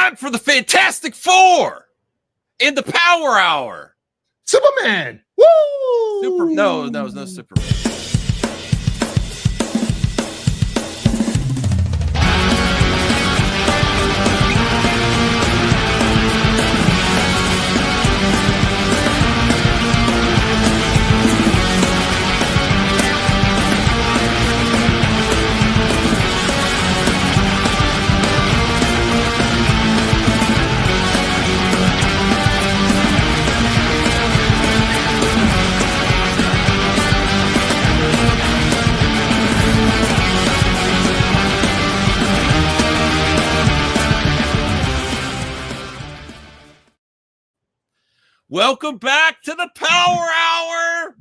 time for the Fantastic Four in the Power Hour. Superman. Woo! No, Superman. Welcome back to the Power Hour.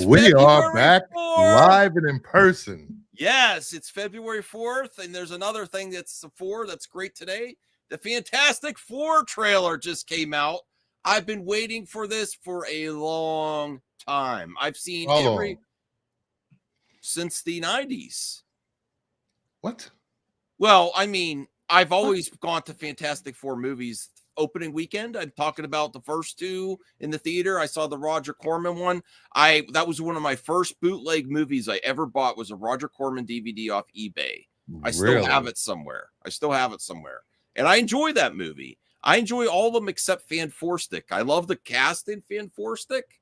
We are back 4th. live and in person. Yes, it's February 4th, and there's another thing that's the 4 that's great today. The Fantastic Four trailer just came out. I've been waiting for this for a long time. I've seen since the 90s. What? Well, I mean, I've always gone to Fantastic Four movies opening weekend. I'm talking about the first two in the theater. I saw the Roger Corman one. That was one of my first bootleg movies I ever bought, was a Roger Corman DVD off eBay. I still have it somewhere. And I enjoy that movie. I enjoy all of them except Fan Four Stick. I love the cast in Fan Four Stick,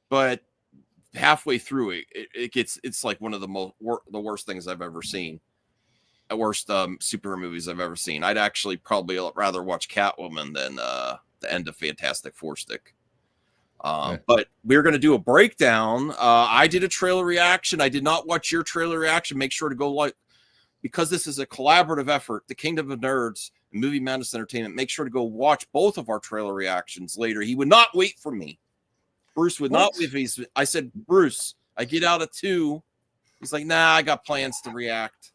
but halfway through it's like one of the worst things I've ever seen. The worst superhero movies I've ever seen. I'd actually probably rather watch Catwoman than the end of Fantastic Four Stick. But we're going to do a breakdown. I did a trailer reaction. I did not watch your trailer reaction. Make sure to go because this is a collaborative effort, the Kingdom of Nerds and Movie Madness Entertainment. Make sure to go watch both of our trailer reactions later. He would not wait for me. Bruce would not wait for me. I said, Bruce, I get out at 2. He's like, nah, I got plans to react.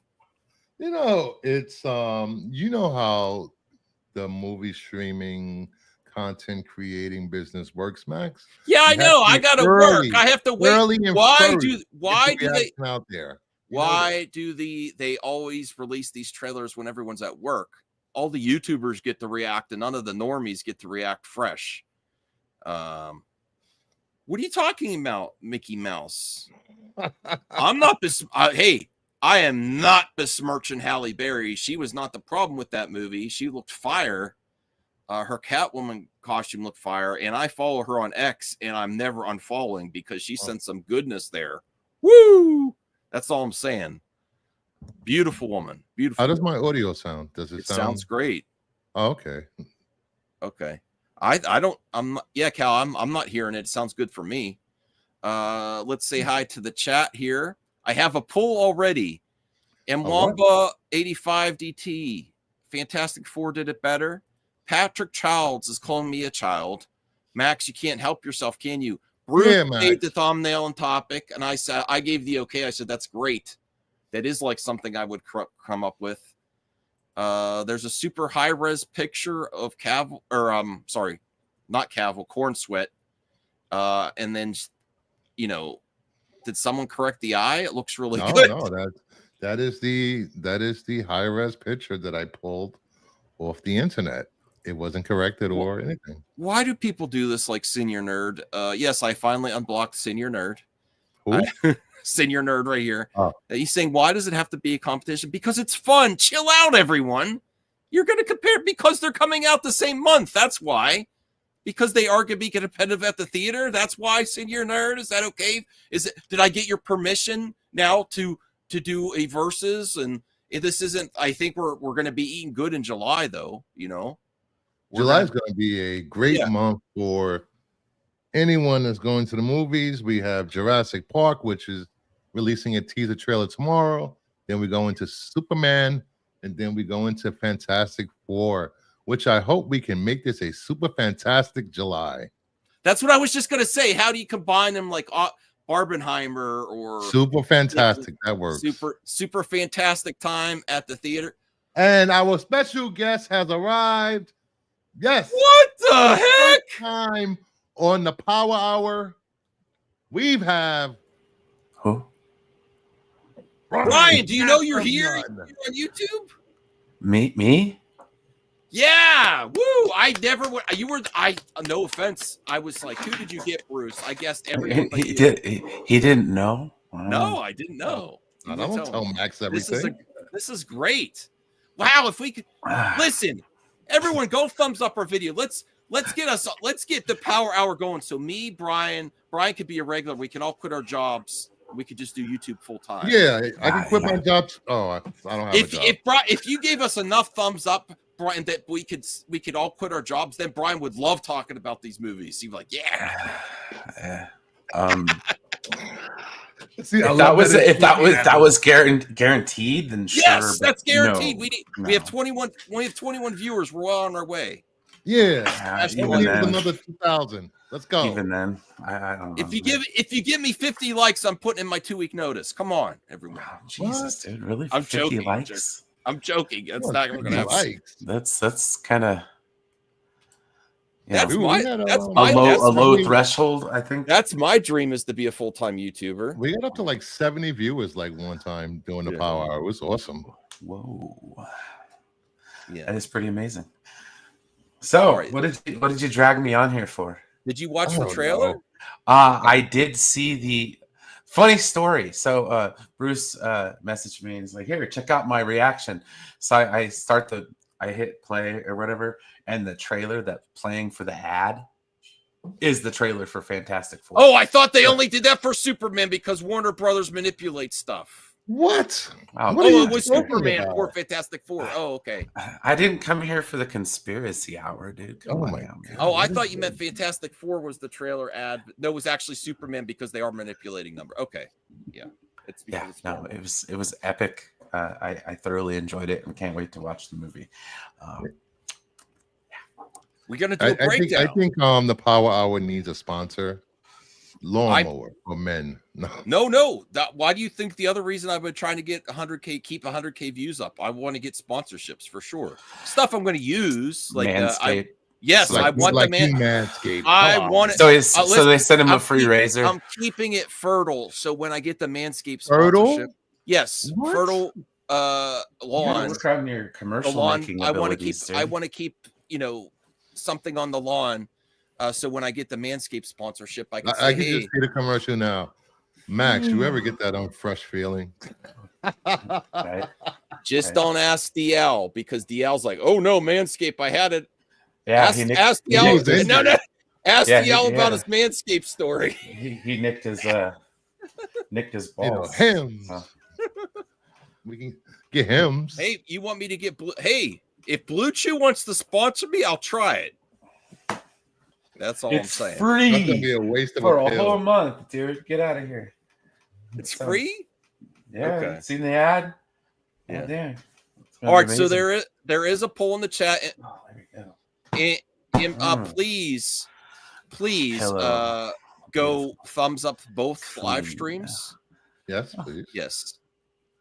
You know, it's you know how the movie streaming content creating business works, Max? Yeah, I know. I gotta work. I have to wait. Why do they out there? Why do they always release these trailers when everyone's at work? All the YouTubers get to react, and none of the normies get to react fresh. What are you talking about, Mickey Mouse? I'm not this. Hey. I am not besmirching Halle Berry. She was not the problem with that movie. She looked fire. Her Catwoman costume looked fire. And I follow her on X, and I'm never unfollowing because she sent some goodness there. Woo! That's all I'm saying. Beautiful woman. Beautiful. How does my audio sound? Does it sounds great. Oh, okay. Okay. Cal, I'm not hearing it. It sounds good for me. Let's say hi to the chat here. I have a poll already. Mwamba 85 DT. Fantastic Four did it better. Patrick Childs is calling me a child. Max, you can't help yourself, can you? Bruce made the thumbnail and topic, and I gave the okay. I said that's great. That is like something I would come up with. There's a super high res picture of Corn Sweat. And then did someone correct the eye? It looks really good. No, that is the high res picture that I pulled off the internet. It wasn't corrected or anything. Why do people do this like Senior Nerd? Yes, I finally unblocked Senior Nerd. Senior Nerd right here. Oh. He's saying, why does it have to be a competition? Because it's fun. Chill out, everyone. You're going to compare because they're coming out the same month. That's why. Because they are going to be competitive at the theater. That's why, Senior Nerd. Is that okay? Did I get your permission now to do a versus? And this isn't. I think we're going to be eating good in July, though. July is going to be a great month for anyone that's going to the movies. We have Jurassic Park, which is releasing a teaser trailer tomorrow. Then we go into Superman, and then we go into Fantastic Four, which I hope we can make this a super fantastic July. That's what I was just going to say. How do you combine them like Barbenheimer or super fantastic? That works. Super fantastic time at the theater. And our special guest has arrived. Yes. What the heck? Time on the Power Hour. We have. Who? Ryan, do you know you're here? You're on YouTube? Me? Yeah, woo! I never went. You were. No offense. I was like, who did you get, Bruce? I guessed everyone. But He did. He didn't know. Wow. No, I didn't know. I don't tell Max everything. This is great. Wow, if we could listen, everyone, go thumbs up our video. Let's get the Power Hour going. So me, Brian could be a regular. We can all quit our jobs. We could just do YouTube full time. Yeah, I can quit my job. Oh, I don't have a job. If you gave us enough thumbs up, Brian, that we could all quit our jobs, then Brian would love talking about these movies. He'd be like, yeah. See, if that was guaranteed, then sure. Yes, that's guaranteed. We have 21 viewers. We're well on our way. Yeah, another 2,000. Let's go. Even then, I don't know. If you give me 50 likes, I'm putting in my 2-week notice. Come on, everyone. Oh, Jesus, dude, really? I'm 50 joking. likes? I'm joking. That's not going to happen. That's kind of. That's a my low threshold. I think that's my dream, is to be a full-time YouTuber. We got up to like 70 viewers like one time doing the Power Hour. It was awesome. Whoa, yeah, that is pretty amazing. So, what did you drag me on here for? Did you watch the trailer? I did see the funny story. So Bruce messaged me and he's like, "Here, check out my reaction." So I hit play or whatever, and the trailer that's playing for the ad is the trailer for Fantastic Four. Oh, I thought they only did that for Superman because Warner Brothers manipulates stuff. What? It was Superman for Fantastic Four. Oh, okay. I didn't come here for the conspiracy hour, dude. I thought you meant Fantastic Four was the trailer ad. No, it was actually Superman because they are manipulating number. Okay, yeah. It was epic. I thoroughly enjoyed it and can't wait to watch the movie. We're gonna do a breakdown. I think the Power Hour needs a sponsor. Lawnmower for men. No. Why do you think the other reason I've been trying to get 100K, keep 100K views up? I want to get sponsorships for sure. Stuff I'm going to use, like Manscaped. I want the Manscaped. I want it. So they send him a free razor. I'm keeping it fertile, so when I get the Manscaped sponsorship, yes, fertile lawn. Work on your commercial making abilities. I want to keep something on the lawn. So when I get the Manscaped sponsorship, I can say, just see the commercial now. Max, you ever get that fresh feeling? Right. Don't ask DL, because DL's like, oh no, Manscaped, I had it. Yeah, ask DL. Ask DL about his Manscaped story. He nicked his balls. Hems. We can get hems. Hey, you want me to get blue? Hey, if Blue Chew wants to sponsor me, I'll try it. That's all I'm saying. Free. That's gonna be a waste of for a whole month, dude. Get out of here. It's free. Yeah. Okay. Seen the ad? Yeah. Damn. All right. So there is a poll in the chat. There we go. Please go thumbs up both live streams. Yes, please. Yes.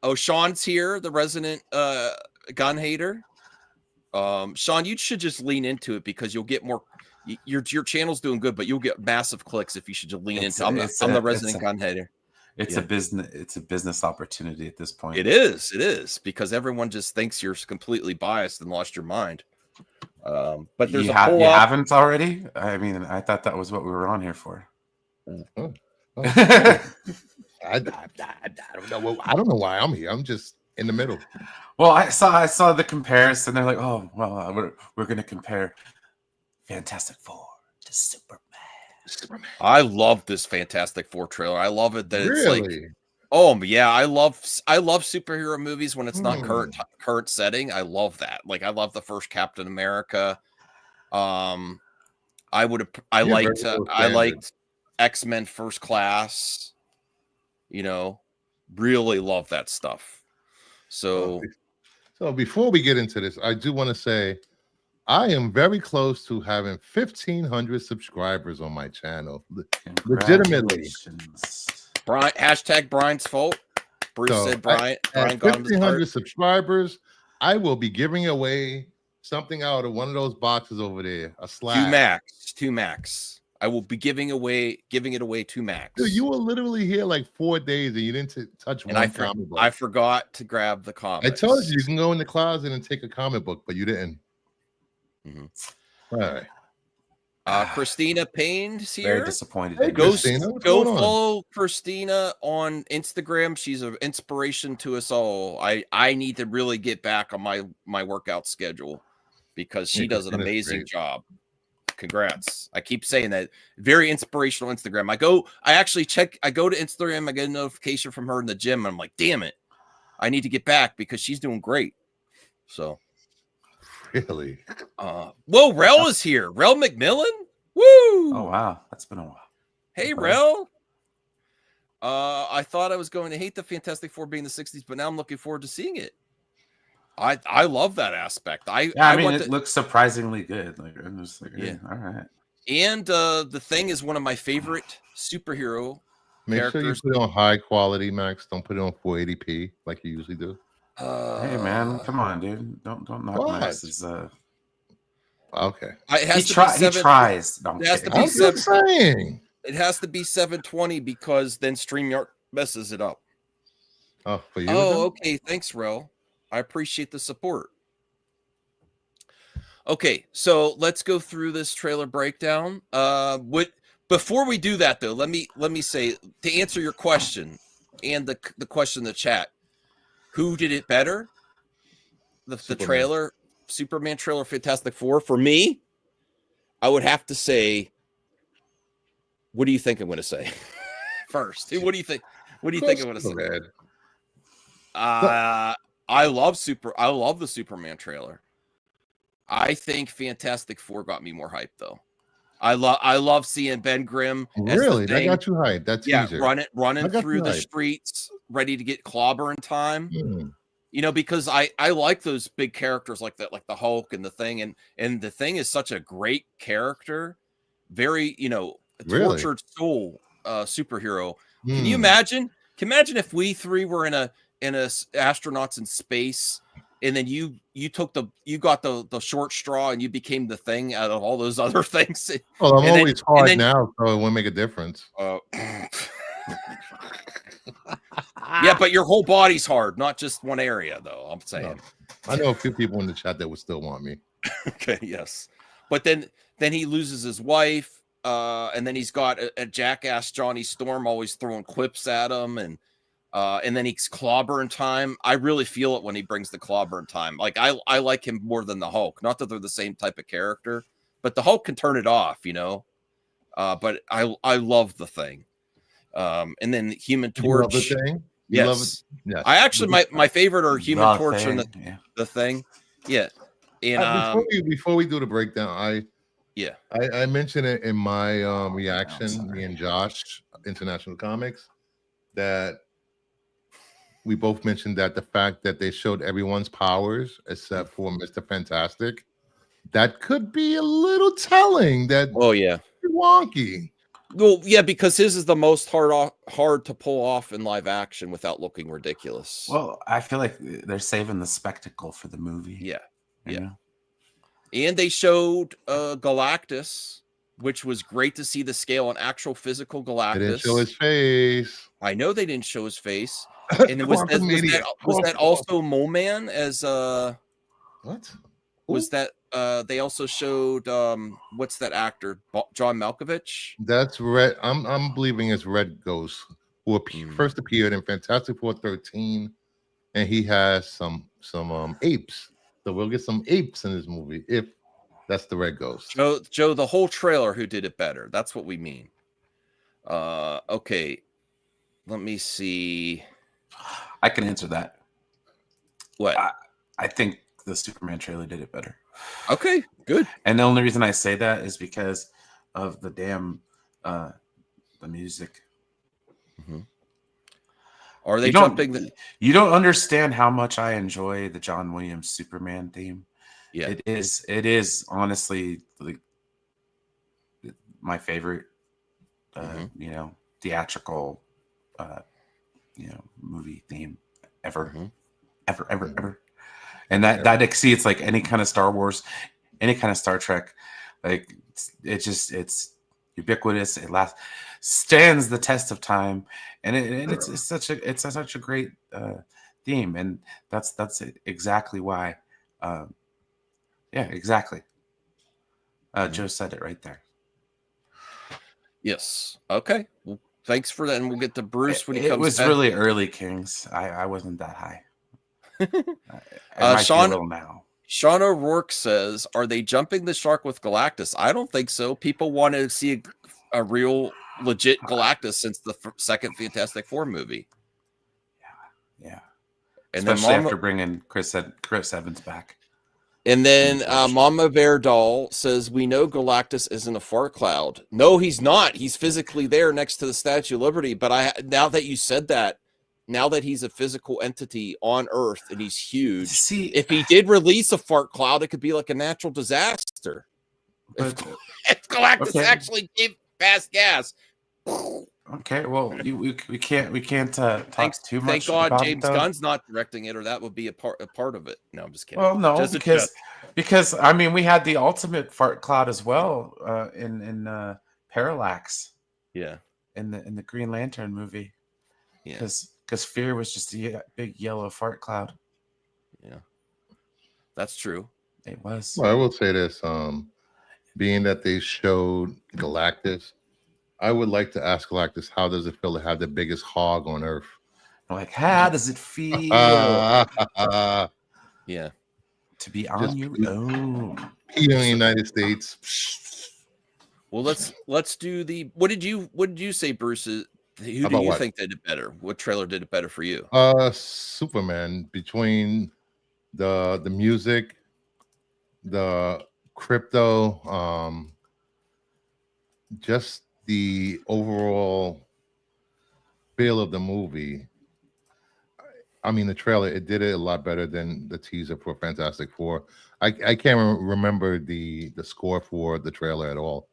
Oh, Sean's here, the resident gun hater. Sean, you should just lean into it because you'll get more. Your channel's doing good, but you'll get massive clicks if you should just lean into. I'm the resident gun hater. It's a business opportunity at this point. It is because everyone just thinks you're completely biased and lost your mind. But there's you haven't already. I mean, I thought that was what we were on here for. I don't know why I'm here. I'm just in the middle. Well, I saw the comparison. They're like, oh, well, we're going to compare Fantastic Four to Superman. I love this Fantastic Four trailer. I love it that it's like, oh yeah, I love superhero movies when it's not current setting. I love that. Like I love the first Captain America. I liked X-Men First Class. Really love that stuff. So before we get into this, I do want to say I am very close to having 1,500 subscribers on my channel. Legitimately. Brian, hashtag Brian's fault. Bruce said Brian at 1,500 subscribers, I will be giving away something out of one of those boxes over there. A slab. 2 max. I will be giving it away to Max. Dude, you were literally here like 4 days and you didn't touch one comic book. I forgot to grab the comic. I told you can go in the closet and take a comic book, but you didn't. Mhm. All right. Christina Payne's Very here. disappointed. Hey, in Go, you. Christina, what's go going on? follow Christina on Instagram. She's an inspiration to us all. I need to really get back on my workout schedule because she Yeah, does an Christina's amazing great. job. Congrats. I keep saying that. Very inspirational Instagram. I go to Instagram, I get a notification from her in the gym, and I'm like, damn it. I need to get back because she's doing great. So Really? whoa, Rel is here. Rel McMillan. Woo! Oh wow, that's been a while. Hey, Hey, buddy. Rel. I thought I was going to hate the Fantastic Four being the 60s, but now I'm looking forward to seeing it. I love that aspect. Yeah, I mean, it looks surprisingly good. Like, I'm just like, Yeah. all right. And the Thing is one of my favorite superhero Make sure you characters. put it on high quality, Max. Don't put it on 480p like you usually do. Hey man, come on, dude. Don't knock what? Max's. Okay. It has He to be tries. He 7. tries. No, I'm It has to kidding. be I'm just saying. It has to be 720 because then StreamYard messes it up. Oh, for you? Oh, okay. Thanks, Rel. I appreciate the support. Okay, so let's go through this trailer breakdown. Before we do that though, let me say, to answer your question and the question in the chat, who did it better? The trailer, Superman trailer, Fantastic Four. For me, I would have to say, what do you think I'm going to say first? What do you think? What do you think I'm going to say? Red. I love the Superman trailer. I think Fantastic Four got me more hype though. I love seeing Ben Grimm. Really? That got you hyped. That's easier. running through the streets, ready to get clobber in time. You know, because I like those big characters like that, like the Hulk and the Thing, and the Thing is such a great character, very tortured soul superhero. Can you imagine? Can you imagine if we three were in a astronauts in space? And then you got the short straw and you became the Thing out of all those other things. Well, I'm always hard now, so it won't make a difference. Yeah, but your whole body's hard, not just one area, though. I'm saying. I know a few people in the chat that would still want me. Okay, yes, but then he loses his wife, and then he's got a jackass Johnny Storm always throwing quips at him, and then he's clobber in time. I really feel it when he brings the clobber in time. Like I like him more than the Hulk. Not that they're the same type of character, but the Hulk can turn it off, But I love the Thing. And then Human Torch. You love the Thing? You love it? Yes. I actually my favorite are Human Torch and the Thing. Yeah. And before we do the breakdown, I mentioned it in my reaction, me and Josh, International Comics, that we both mentioned that the fact that they showed everyone's powers except for Mr. Fantastic, that could be a little telling that wonky. Well, yeah, because his is the most hard to pull off in live action without looking ridiculous. Well, I feel like they're saving the spectacle for the movie. Yeah. Yeah. And they showed Galactus, which was great to see the scale on actual physical Galactus. They didn't show his face. I know they didn't show his face. And was that also Mole Man as what? Was that they also showed what's that actor? John Malkovich? That's Red. I'm believing it's Red Ghost, who first appeared in Fantastic Four 13, and he has some apes. So we'll get some apes in this movie if that's the Red Ghost. Joe, the whole trailer, who did it better? That's what we mean. Okay. Let me see. I can answer that. What? I think the Superman trailer did it better. Okay, good. And the only reason I say that is because of the damn the music. Are they jumping? You don't understand how much I enjoy the John Williams Superman theme. Yeah, it is honestly my favorite theatrical movie theme ever. Ever. And that exceeds like any kind of Star Wars, any kind of Star Trek. Like it's ubiquitous. It stands the test of time, and it's such a great theme, and that's exactly why. Exactly. Joe said it right there. Yes. Okay. Well, thanks for that, and we'll get to Bruce when he comes. It was back. really early, Kings. I wasn't that high. I might be a little now. Sean O'Rourke says, "Are they jumping the shark with Galactus?" I don't think so. People want to see a real, legit Galactus since the second Fantastic Four movie. Yeah. And especially then after bringing Chris Evans back. And then Mama Bear Doll says, "We know Galactus isn't a fart cloud." No, he's not. He's physically there next to the Statue of Liberty. But now that you said that, now that he's a physical entity on Earth and he's huge, See, if he did release a fart cloud, it could be like a natural disaster. If Galactus actually gave fast gas. Okay, well, we can't talk too much. Thank God about James it, Gunn's not directing it, or that would be a part of it. No, I'm just kidding. Well, no, just because I mean, we had the ultimate fart cloud as well in Parallax. Yeah, in the Green Lantern movie. Yeah, because Fear was just a big yellow fart cloud. Yeah, that's true. It was. Well, I will say this: being that they showed Galactus, I would like to ask Galactus, how does it feel to have the biggest hog on Earth? Like, how does it feel? Yeah, to be on your own in the United States. Well, let's do the. What did you say, Bruce? Who do you think did it better? What trailer did it better for you? Superman. Between the music, the crypto, just the overall feel of the movie. I mean, the trailer, it did it a lot better than the teaser for Fantastic Four. I can't remember the score for the trailer at all.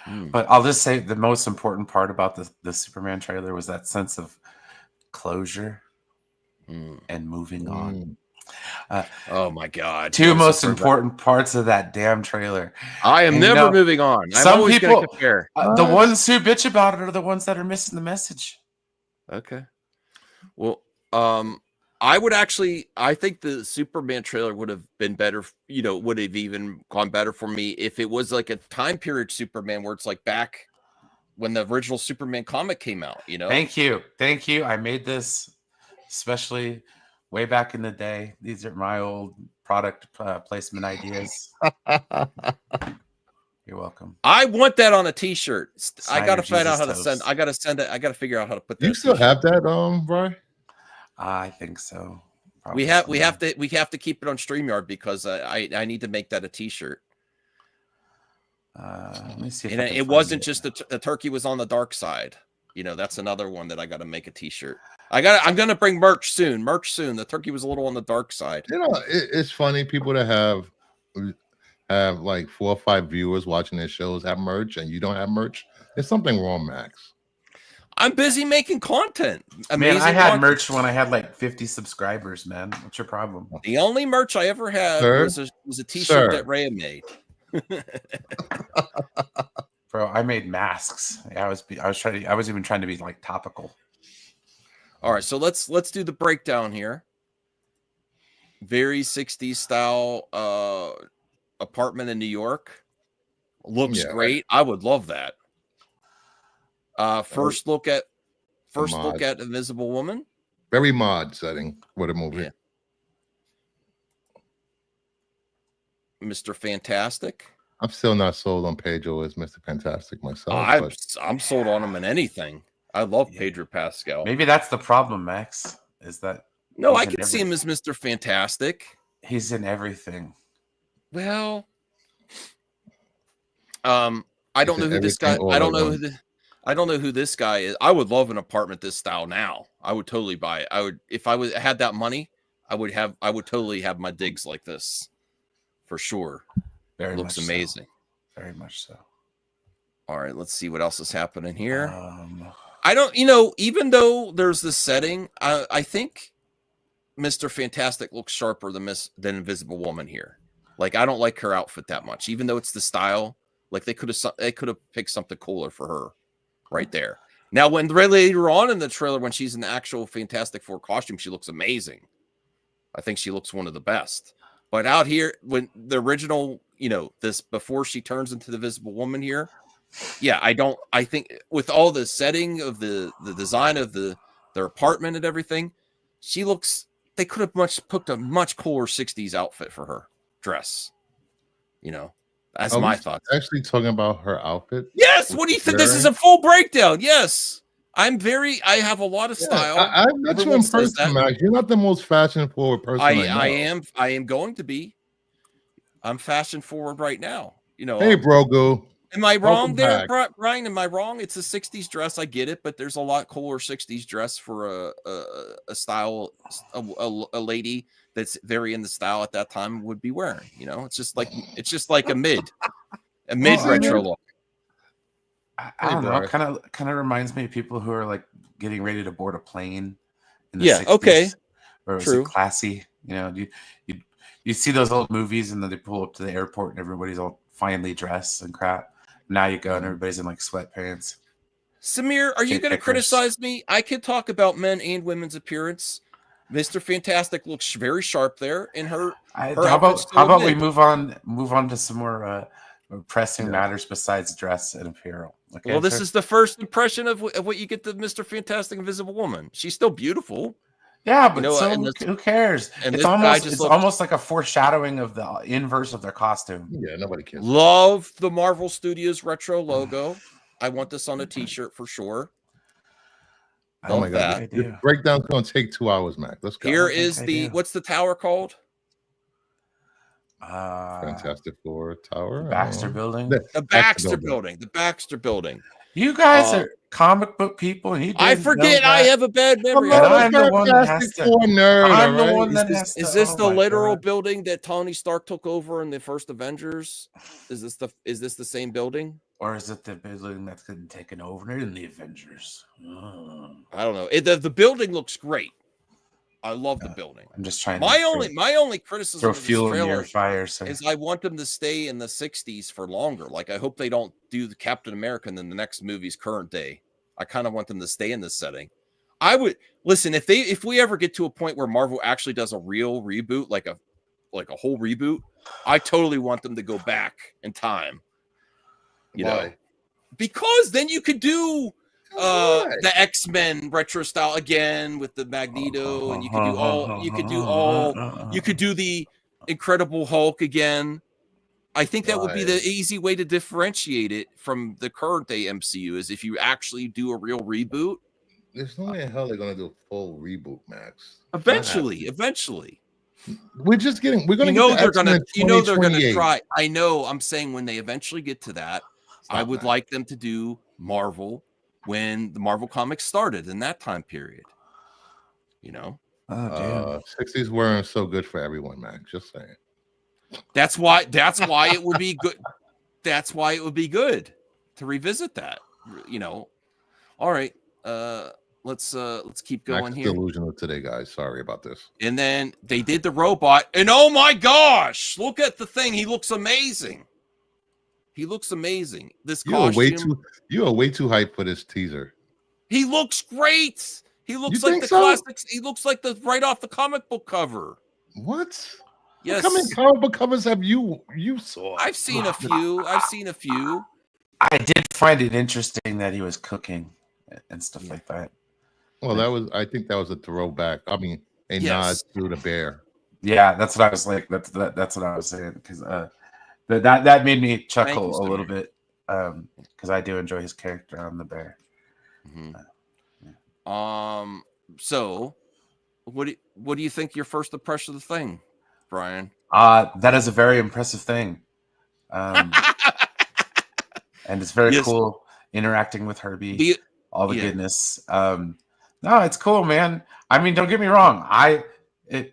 But I'll just say the most important part about the Superman trailer was that sense of closure and moving on. Oh my God! Two most important parts of that damn trailer. I am never moving on. Some people, the ones who bitch about it are the ones that are missing the message. Okay. Well, I think the Superman trailer would have been better, would have even gone better for me if it was like a time period Superman where it's like back when the original Superman comic came out, Thank you. I made this especially way back in the day. These are my old product placement ideas. You're welcome. I want that on a t-shirt. I got to find out how to send. I got to send it. I got to figure out how to put that. You still have that, Brian? I think so. Probably we have to keep it on StreamYard because I need to make that a t-shirt. Let me see. And it wasn't just the turkey was on the dark side. That's another one that I got to make a t-shirt. I'm gonna bring merch soon. The turkey was a little on the dark side. It's funny, people that have like 4 or 5 viewers watching their shows have merch and you don't have merch. There's something wrong, Max. I'm busy making content. Man, I had merch when I had like 50 subscribers, man. What's your problem? The only merch I ever had was a t-shirt that Rhea made. Bro, I made masks. I was even trying to be like topical. All right, so let's do the breakdown here. Very 60s style apartment in New York. Looks great. I would love that. First look at Invisible Woman. Very mod setting for the movie. Yeah. Mr. Fantastic. I'm still not sold on Pedro as Mr. Fantastic myself. I'm sold on him in anything. I love Pedro Pascal. Maybe that's the problem, Max. Is that I can see him as Mr. Fantastic. He's in everything. Well, I don't know who this guy. I don't know who this guy is. I would love an apartment this style now. I would totally buy it. I would if I had that money. I would totally have my digs like this, for sure. Very looks amazing. So. Very much so. All right, let's see what else is happening here. I don't, even though there's this setting, I think Mr. Fantastic looks sharper than Invisible Woman here. Like, I don't like her outfit that much, even though it's the style. Like, they could have picked something cooler for her right there. Now, when later on in the trailer, when she's in the actual Fantastic Four costume, she looks amazing. I think she looks one of the best. But out here, when the original, this before she turns into the Invisible Woman here. Yeah, I think with all the setting of the design of their apartment and everything, they could have picked a much cooler 60s outfit for her dress. That's my thoughts. Actually talking about her outfit. Yes, what do you think? This is a full breakdown. Yes. I have a lot of style. I met you in person, Max. You're not the most fashion forward person. I am going to be. I'm fashion forward right now. Hey, Brogo. Am I wrong there, Brian? Am I wrong? It's a 60s dress. I get it, but there's a lot cooler 60s dress for a style, a lady that's very in the style at that time would be wearing. It's just like a mid retro look. I don't know. Kind of reminds me of people who are like getting ready to board a plane in the 60s. Okay. Or it was classy. You see those old movies and then they pull up to the airport and everybody's all finely dressed and crap. Now you go and everybody's in like sweatpants. Samir, are you going to criticize me? I could talk about men and women's appearance. Mr. Fantastic looks very sharp there, and her how about we move on to some more pressing matters besides dress and apparel. Okay, well, this is the first impression of what you get the Mr. Fantastic Invisible Woman. She's still beautiful. Yeah, but who cares? And it's almost like a foreshadowing of the inverse of their costume. Yeah, nobody cares. Love the Marvel Studios retro logo. I want this on a t-shirt for sure. Oh my God. The breakdown's going to take 2 hours, Mac. Let's go. Here is what's the tower called? Fantastic Four Tower. Baxter Building. The Baxter Building. The Baxter Building. You guys are comic book people. And I forget. I have a bad memory. I'm the one that has to. I'm the one that has to. Is this the literal building that Tony Stark took over in the first Avengers? Is this the same building? Or is it the building that's getting taken over in the Avengers? I don't know. The building looks great. I love the building. I'm just trying. My only criticism throw fuel in your fire is I want them to stay in the 60s for longer. Like I hope they don't do the Captain America and then the next movie's current day. I kind of want them to stay in this setting. I would listen if we ever get to a point where Marvel actually does a real reboot, like a whole reboot. I totally want them to go back in time. Why? Because then you could do the X-Men retro style again with the Magneto, and you could do the Incredible Hulk again. I think that would be the easy way to differentiate it from the current day MCU is if you actually do a real reboot. There's no way in hell they're gonna do a full reboot, Max. Eventually. We're gonna they're gonna try. I know. I'm saying when they eventually get to that, I would like them to do Marvel when the Marvel comics started in that time period. 60s weren't so good for everyone, Max. Just saying. That's why it would be good. That's why it would be good to revisit that. All right. Let's keep going here. Delusional today, guys. Sorry about this. And then they did the robot, and oh my gosh, look at the thing. He looks amazing. This costume. You are way too hyped for this teaser. He looks great. He looks like the classics. He looks like right off the comic book cover. What? Yes. How many comic book covers have you saw? I've seen a few. I did find it interesting that he was cooking and stuff like that. Well, I think that was a throwback. I mean, nod to the bear. Yeah, that's what I was like. That's what I was saying because that made me chuckle a little bit because I do enjoy his character on the bear. Mm-hmm. So, what do you think your first impression of the thing, Brian? That is a very impressive thing, and it's very cool interacting with Herbie. All the goodness. No, it's cool, man. I mean, don't get me wrong.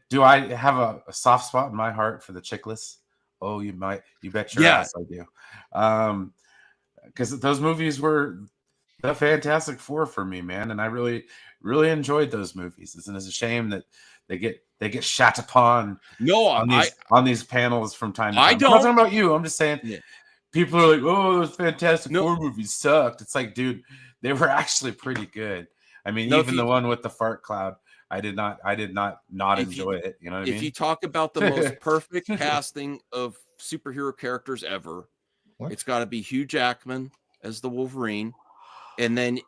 Do I have a soft spot in my heart for the Chickless? Oh, you might. You bet your ass I do. Because those movies were the Fantastic Four for me, man, and I really, really enjoyed those movies. It's a shame that they get shat upon. On these panels from time to time. I'm not talking about you. I'm just saying. Yeah. People are like, "Oh, those Fantastic Four movies sucked." It's like, dude, they were actually pretty good. I mean, even the one with the fart cloud. I did not If enjoy it. You know what I If mean? you talk about the most perfect casting of superhero characters ever, What? it's got to be Hugh Jackman as the Wolverine, and then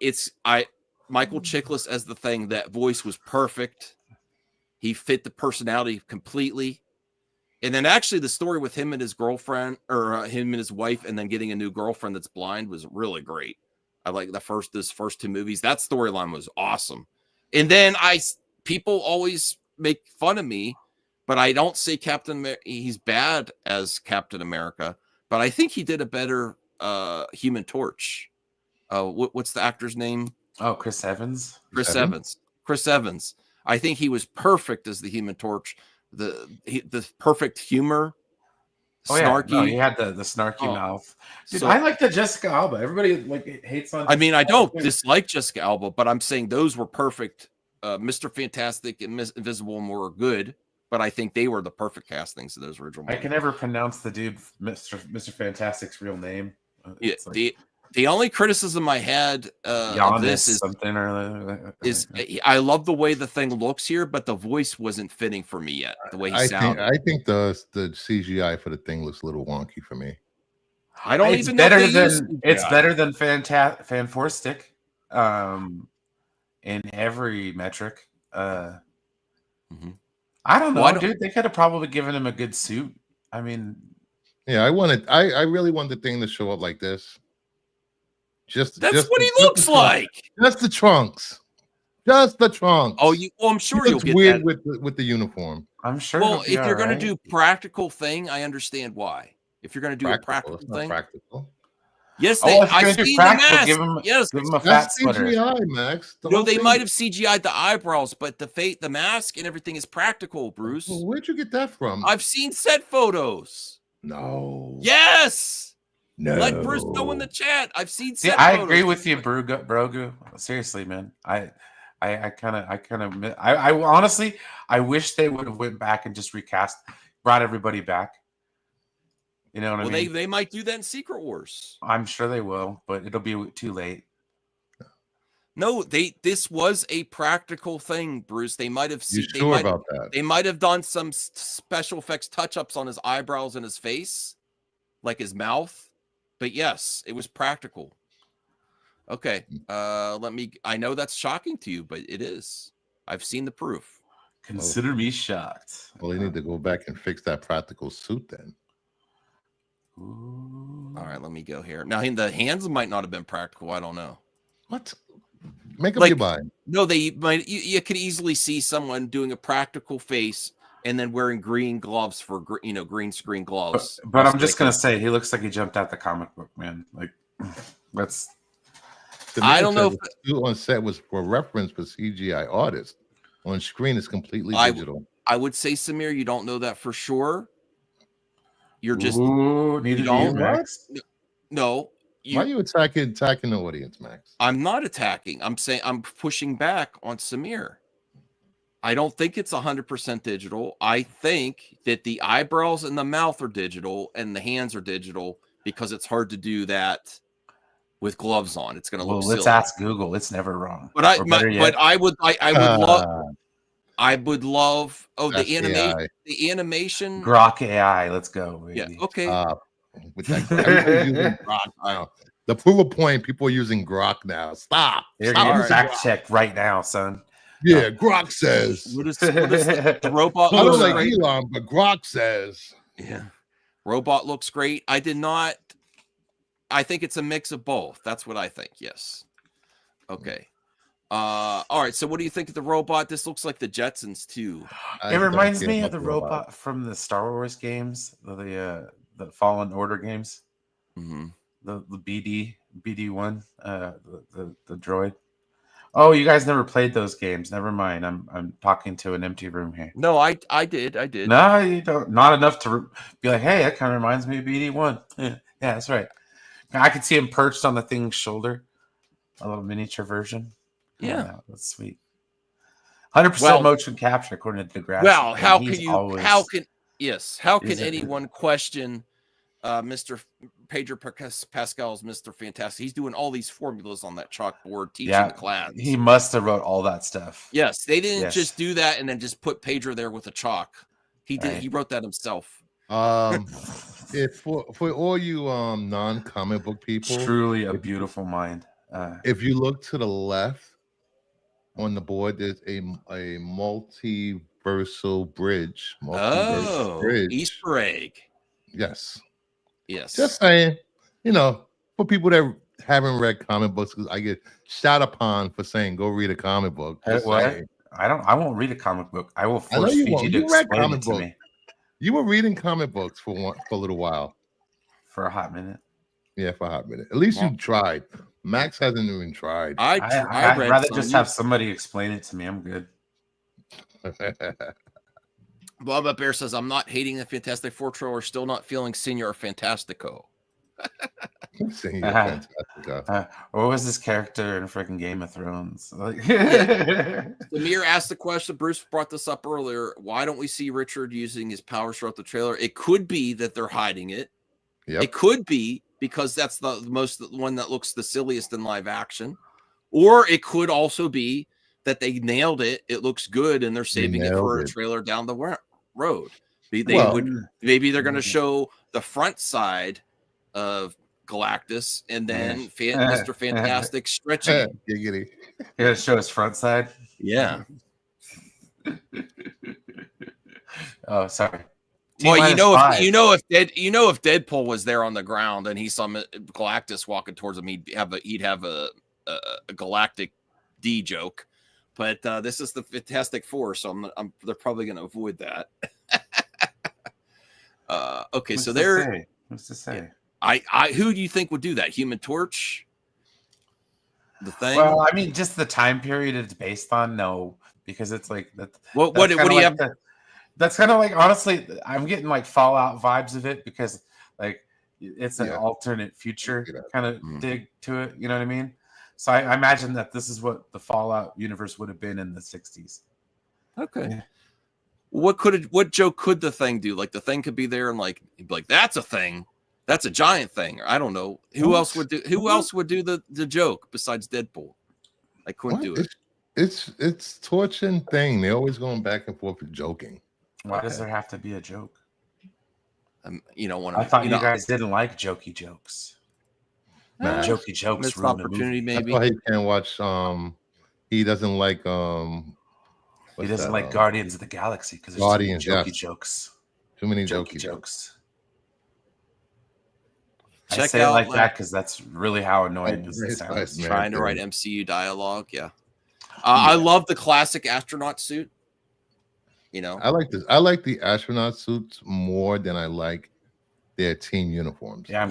Michael Chiklis as the Thing. That voice was perfect. He fit the personality completely. And then actually the story with him and his girlfriend, or him and his wife, and then getting a new girlfriend that's blind was really great. I like those first two movies. That storyline was awesome. And then people always make fun of me, but I don't say he's bad as Captain America, but I think he did a better Human Torch. What's the actor's name? Oh, Chris Evans. Chris Evans. I think he was perfect as the Human Torch. The perfect humor. Oh snarky. yeah, no, he had the snarky mouth. Dude, So, I like the Jessica Alba. Everybody like hates on. I mean, I don't dislike Jessica Alba, but I'm saying those were perfect. Mr. Fantastic and Invisible Woman were good, but I think they were the perfect castings of those original I movies. can never pronounce the dude Mr. Fantastic's real name. Yeah, like, the only criticism I had of this is something or I love the way the Thing looks here, but the voice wasn't fitting for me yet. The way he sounded. I think the CGI for the Thing looks a little wonky for me. I don't it's even better know if they use than CGI. it's better than Fanforstic, in every metric. I don't know, dude. They could have probably given him a good suit. I mean, yeah, I really want the Thing to show up like this. That's what he looks like. Just the trunks. Just the trunks. Oh, I'm sure you'll get weird that. with the uniform. I'm sure. Well, if you're going to do practical thing, I understand why. If you're going to do a practical thing, practical. Yes, I've seen the mask. Give him a fat That's sweater. CGI, Max. No, they might have CGI'd the eyebrows, but the mask and everything is practical, Bruce. Well, where'd you get that from? I've seen set photos. No. Yes. No. Let Bruce know in the chat. I've seen set I photos. agree with you, Brogu. Seriously, man. I honestly, I wish they would have went back and just brought everybody back. You know what I mean? They might do that in Secret Wars. I'm sure they will, but it'll be too late. No, this was a practical thing, Bruce. They might have You sure about that? They might have done some special effects touch-ups on his eyebrows and his face, like his mouth. But yes, it was practical. Okay. I know that's shocking to you, but it is. I've seen the proof. Consider me shocked. Well, they need to go back and fix that practical suit then. Ooh. All right, let me go here. Now, the hands might not have been practical. I don't know. What? Make up your mind. No, they might. You could easily see someone doing a practical face and then wearing green gloves for green screen gloves. But I'm just gonna say he looks like he jumped out the comic book, man. Like that's. I don't know if the suit on set was for reference for CGI artists. On screen, it's completely digital. I would say, Samir, you don't know that for sure. You're just Max. No. Why are you attacking the audience, Max? I'm not attacking. I'm saying I'm pushing back on Samir. I don't think it's 100% digital. I think that the eyebrows and the mouth are digital and the hands are digital because it's hard to do that with gloves on. It's going to look silly. Let's ask Google. It's never wrong. But I would love the animation. Grok AI. Let's go. Baby. Yeah. Okay. With that, using Grok now. The proof of point, people are using Grok now. Stop. They're getting fact checked right now, son. Yeah, Grok says. What is the robot? I don't like Elon, but Grok says. Yeah. Robot looks great. I think it's a mix of both. That's what I think. Yes. Okay. All right. So what do you think of the robot? This looks like the Jetsons too. It reminds me of the robot from the Star Wars games, the Fallen Order games. Mm-hmm. The BD1, the droid. Oh, you guys never played those games. Never mind. I'm talking to an empty room here. No, I did. No, you don't. Not enough to be like, hey, that kind of reminds me of BD1. Yeah, that's right. I could see him perched on the Thing's shoulder, a little miniature version. Yeah, that's sweet. 100% motion capture according to DeGrasse. Well, how can anyone question Mr. Pedro Pascal's Mr. Fantastic. He's doing all these formulas on that chalkboard, teaching Yeah, the class. he must have wrote all that stuff. Yes, they didn't Yes. just do that and then just put Pedro there with a chalk. He did. Right. He wrote that himself. If for all you non-comic book people, Truly a beautiful mind. if you look to the left on the board, there's a multiversal bridge. Easter egg. Yes. Yes. Just saying, for people that haven't read comic books, because I get shot upon for saying go read a comic book. Hey, Just what? saying. I won't read a comic book. I will I know force you feed won't. you to You read explain comic it to book. me You were reading comic books for a little while. for a hot minute. Yeah, for a hot minute. At least you tried. Max hasn't even tried. I'd read rather some. just have somebody explain it to me. I'm good. Bob Up Bear says, I'm not hating the Fantastic Four trailer, still not feeling Senior Fantastico. Senior Fantastico. What was this character in freaking Game of Thrones? Samir asked the question, Bruce brought this up earlier. Why don't we see Richard using his powers throughout the trailer? It could be that they're hiding it. Yep. It could be because that's the one that looks the silliest in live action. Or it could also be that they nailed it. It looks good and they're saving it for a trailer down the road. Maybe they're going to show the front side of Galactus and then Mr. Fantastic stretching. Giggity. You gotta show his front side. Yeah. Oh, sorry. Well, if Deadpool was there on the ground and he saw Galactus walking towards him, he'd have a Galactic D joke. But this is the Fantastic Four, so they're probably going to avoid that. Okay, What's so there. What's to say? Who do you think would do that? Human Torch? The Thing? Well, I mean, just the time period it's based on. No, because it's like that. What do you have? That's kind of like, honestly, I'm getting like Fallout vibes of it because like it's an alternate future kind of dig to it. You know what I mean? So I imagine that this is what the Fallout universe would have been in the 60s. Okay. Yeah. What joke could the Thing do? Like the Thing could be there and like he'd be like, that's a thing. That's a giant thing. Or I don't know. Who else would do the joke besides Deadpool? I couldn't do it. It's Torch and Thing. They're always going back and forth with joking. Why does there have to be a joke? I thought you guys didn't like jokey jokes. Jokey jokes. Missed opportunity, maybe. That's why he can't watch. He doesn't like. He doesn't like Guardians of the Galaxy because there's Guardians, too many jokey jokes. Too many jokey jokes. Check I say it like that because that's really how annoying it sounds. Trying to write MCU dialogue, yeah. I love the classic astronaut suit. I like this. I like the astronaut suits more than I like their team uniforms. Yeah.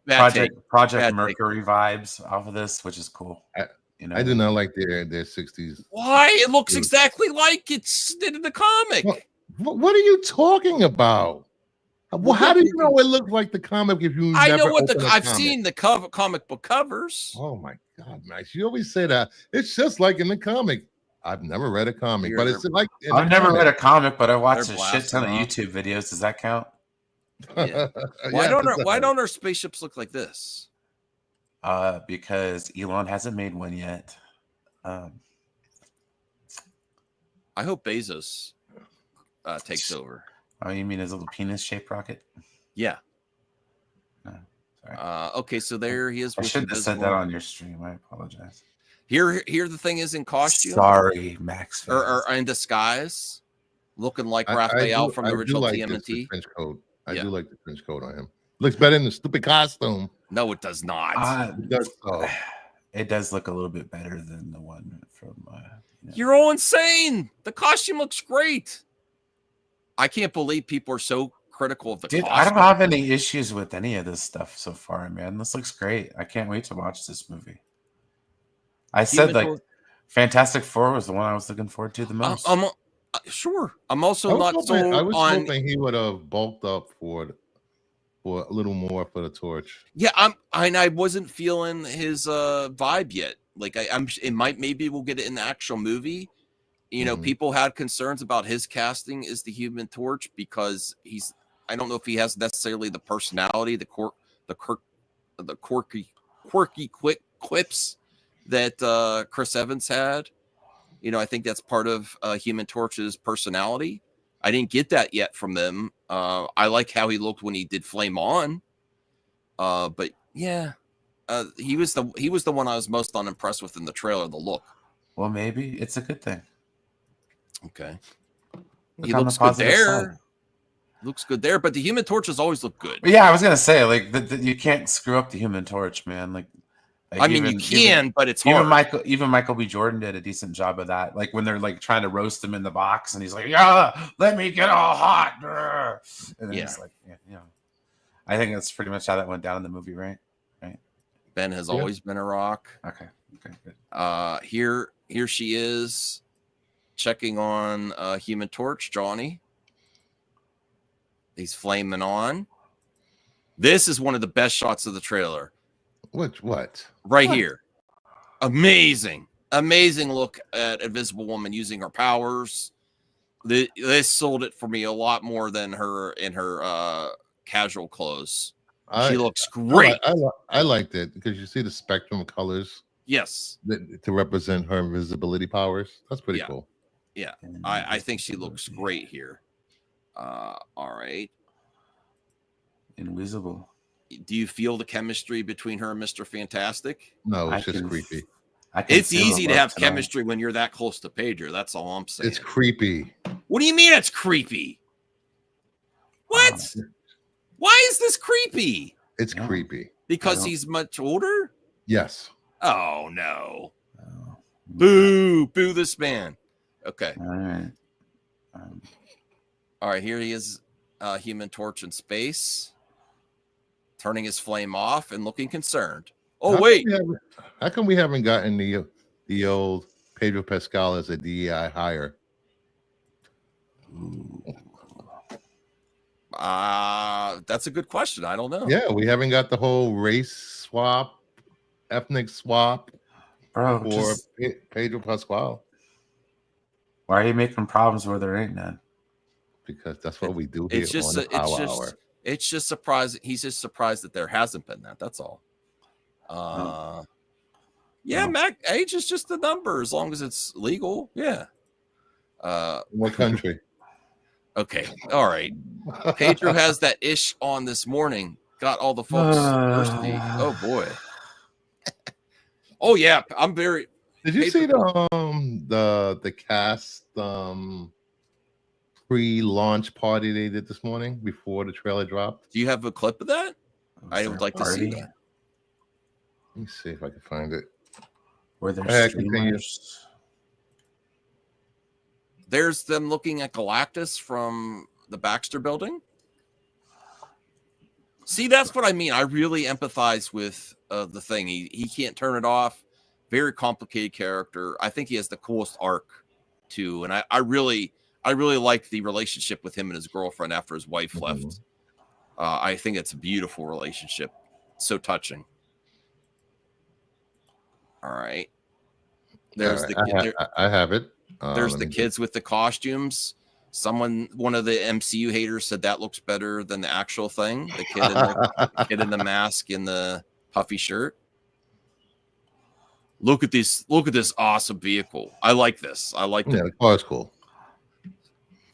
Project Mercury vibes off of this, which is cool. I do not like their 60s. Why? It looks exactly like it's in the comic. What are you talking about? Well, how do you know it looks like the comic if you? I know what I've seen the comic book covers. Oh my God, Max! You always say that. It's just like in the comic. I've never read a comic, but it's like I've never read a comic, but I watched a shit ton of YouTube videos. Does that count? Yeah. Why don't our spaceships look like this? Because Elon hasn't made one yet. I hope Bezos takes over. Oh, you mean his little penis-shaped rocket? Yeah. Sorry. Okay, so there he is. I shouldn't have said that on your stream. I apologize. Here the Thing is in costume. Sorry, Max. Or in disguise, looking like Raphael from the original TMNT. Trench coat. I do like the trench coat on him. Looks better than the stupid costume. No, it does not. It does look a little bit better than the one from. You're all insane. The costume looks great. I can't believe people are so critical of the costume. I don't have any issues with any of this stuff so far, man. This looks great. I can't wait to watch this movie. I said Fantastic Four was the one I was looking forward to the most. Sure. I'm also not sold on. I was hoping he would have bulked up for a little more for the Torch. Yeah, I wasn't feeling his vibe yet. Like maybe we'll get it in the actual movie. People had concerns about his casting as the Human Torch because he's I don't know if he has necessarily the personality, the quirky quick quips that Chris Evans had. You know, I think that's part of Human Torch's personality. I didn't get that yet from them. I like how he looked when he did Flame On. But yeah, he was the one I was most unimpressed with in the trailer. The look. Well, maybe it's a good thing. Okay, Look he on looks the good positive there. side. Looks good there, but the Human Torches always look good. Yeah, I was gonna say like you can't screw up the Human Torch, man. Like I mean, you can, but it's hard. Even Michael B. Jordan did a decent job of that. Like when they're like trying to roast him in the box, and he's like, "Yeah, let me get all hot," and then it's like, yeah. I think that's pretty much how that went down in the movie, right? Ben has always been a rock. Okay, good. Here she is, checking on Human Torch, Johnny. He's flaming on. This is one of the best shots of the trailer. What? Right here. Amazing look at Invisible Woman using her powers. This sold it for me a lot more than her in her casual clothes. She looks great. I liked it because you see the spectrum of colors. Yes. To represent her invisibility powers. That's pretty cool. Yeah. I think she looks great here. All right. Invisible. Do you feel the chemistry between her and Mr. Fantastic? No, it's just creepy. It's easy to have chemistry when you're that close to Pedro. That's all I'm saying. It's creepy. What do you mean it's creepy? What? Why is this creepy? It's creepy. Because he's much older? Yes. Oh, no. Boo. Boo this man. Okay. All right. All right, here he is, Human Torch in space, turning his flame off and looking concerned. Oh, wait. How come we haven't gotten the old Pedro Pascal as a DEI hire? That's a good question. I don't know. Yeah, we haven't got the whole race swap, ethnic swap for Pedro Pascal. Why are you making problems where there ain't none? Because that's what we do here on the Power Hour. It's just surprising. He's just surprised that there hasn't been that. That's all. Mac, age is just a number as long as it's legal. Yeah. What country? Okay. All right. Pedro has that ish on this morning. Got all the folks thirsty. Oh boy. Oh yeah. I'm very. Did you see the cast pre-launch party they did this morning before the trailer dropped? Do you have a clip of that? I would like to see that. Let me see if I can find it. Were there streamers? There's them looking at Galactus from the Baxter Building. See, that's what I mean. I really empathize with the thing. He can't turn it off. Very complicated character. I think he has the coolest arc too, and I really like the relationship with him and his girlfriend after his wife left. I think it's a beautiful relationship. So touching. All right. There's I have it. There's the kids with the costumes. One of the MCU haters said that looks better than the actual thing. The kid in the mask in the puffy shirt. Look at this awesome vehicle. I like this. I like the car's cool.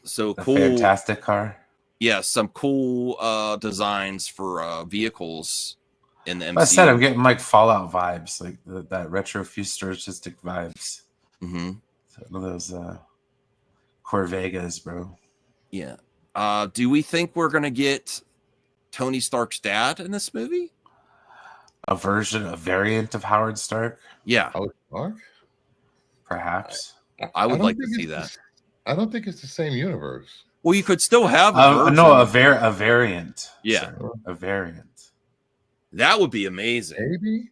So the cool. Fantastic car. Yeah, some cool designs for vehicles in the MCU. I said I'm getting like Fallout vibes, like that retro futuristic vibes. Mm-hmm. One of those Corvegas, bro. Yeah. Do we think we're gonna get Tony Stark's dad in this movie? A variant of Howard Stark? Yeah. Howard Stark? Perhaps. I would like to see that. I don't think it's the same universe. Well, you could still have a variant. Yeah. Sir. A variant. That would be amazing. Maybe.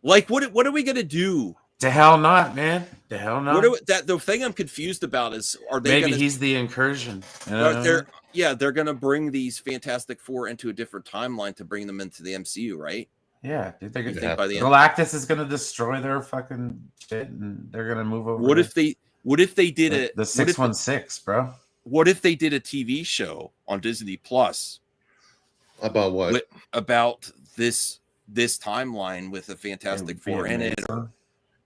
Like, what are we gonna do? The hell not, man. The hell not. The thing I'm confused about is, are they maybe he's the incursion? They're gonna bring these Fantastic Four into a different timeline to bring them into the MCU, right? Yeah, dude, they're gonna by the end. Galactus is gonna destroy their fucking shit, and they're gonna move over. What if they did it? The 616, bro. what if they did a TV show on Disney Plus About what? about this timeline with the Fantastic Four in it,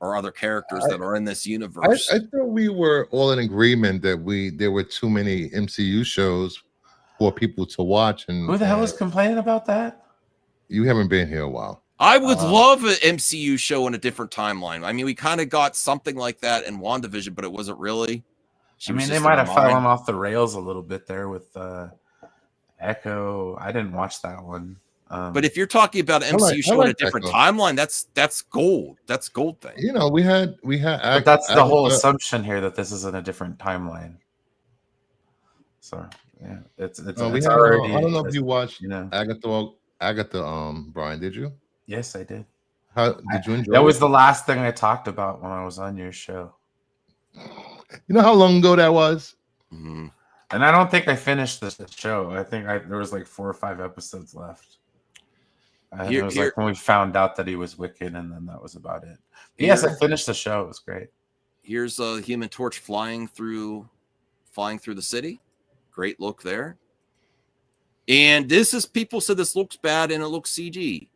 or other characters that are in this universe? I thought we were all in agreement that there were too many MCU shows for people to watch. And who the hell is complaining about that? You haven't been here a while. I would love an MCU show in a different timeline. I mean, we kind of got something like that in WandaVision, but it wasn't really. I mean, they might have fallen off the rails a little bit there with Echo. I didn't watch that one. But if you're talking about an MCU show in a different timeline, that's gold. That's gold thing. You know, we had. But that's the whole assumption here, that this is in a different timeline. So yeah, it's already. I don't know if you watched Agatha. Brian, did you? Yes, I did. How did you enjoy? That was the last thing I talked about when I was on your show. You know how long ago that was? Mm-hmm. And I don't think I finished the show. I think there was like 4 or 5 episodes left. It was like when we found out that he was Wiccan, and then that was about it. Yes, I finished the show. It was great. Here's a Human Torch flying through the city. Great look there. And people said this looks bad and it looks CG.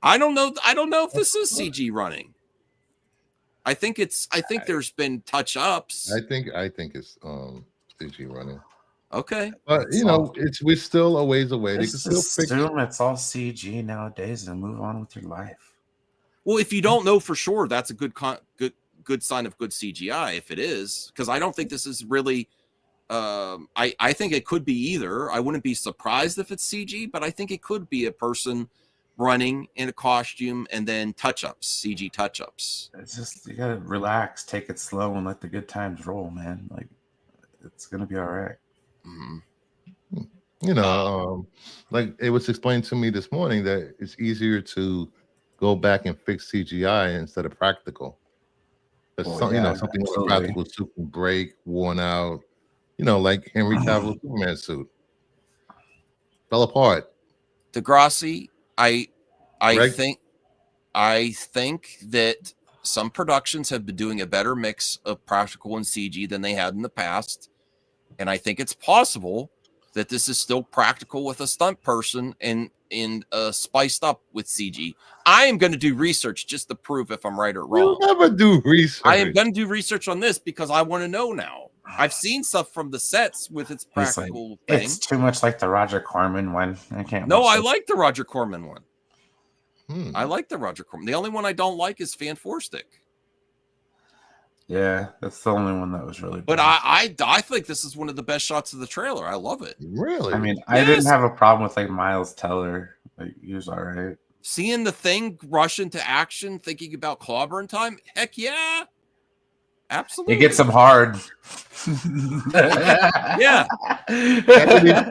I don't know if this is CG running. I think there's been touch-ups. I think it's CG running. Okay. But we're still a ways away. They can still assume it's all CG nowadays and move on with your life. Well, if you don't know for sure, that's a good sign of good CGI if it is, because I don't think this is really I think it could be either. I wouldn't be surprised if it's CG, but I think it could be a person running in a costume and then CG touch-ups. It's just, you gotta relax, take it slow, and let the good times roll, man. Like, it's gonna be all right. Mm-hmm. Like it was explained to me this morning that it's easier to go back and fix CGI instead of practical. Something like a practical suit can break, worn out. Like Henry Cavill's Superman suit fell apart. Degrassi, I think that some productions have been doing a better mix of practical and CG than they had in the past, and I think it's possible that this is still practical with a stunt person and spiced up with CG. I am going to do research just to prove if I'm right or wrong. You never do research. I am going to do research on this because I want to know now. I've seen stuff from the sets with its practical thing. It's too much like the Roger Corman one. I can't. No, I like the Roger Corman one. I like the Roger Corman. The only one I don't like is Fan Four Stick. Yeah, that's the only one that was really bad. But I think this is one of the best shots of the trailer. I love it. Really? I mean, I didn't have a problem with like Miles Teller. Like, he was all right. Seeing the Thing rush into action, thinking about clobbering time. Heck yeah. Absolutely. It gets them hard. Yeah.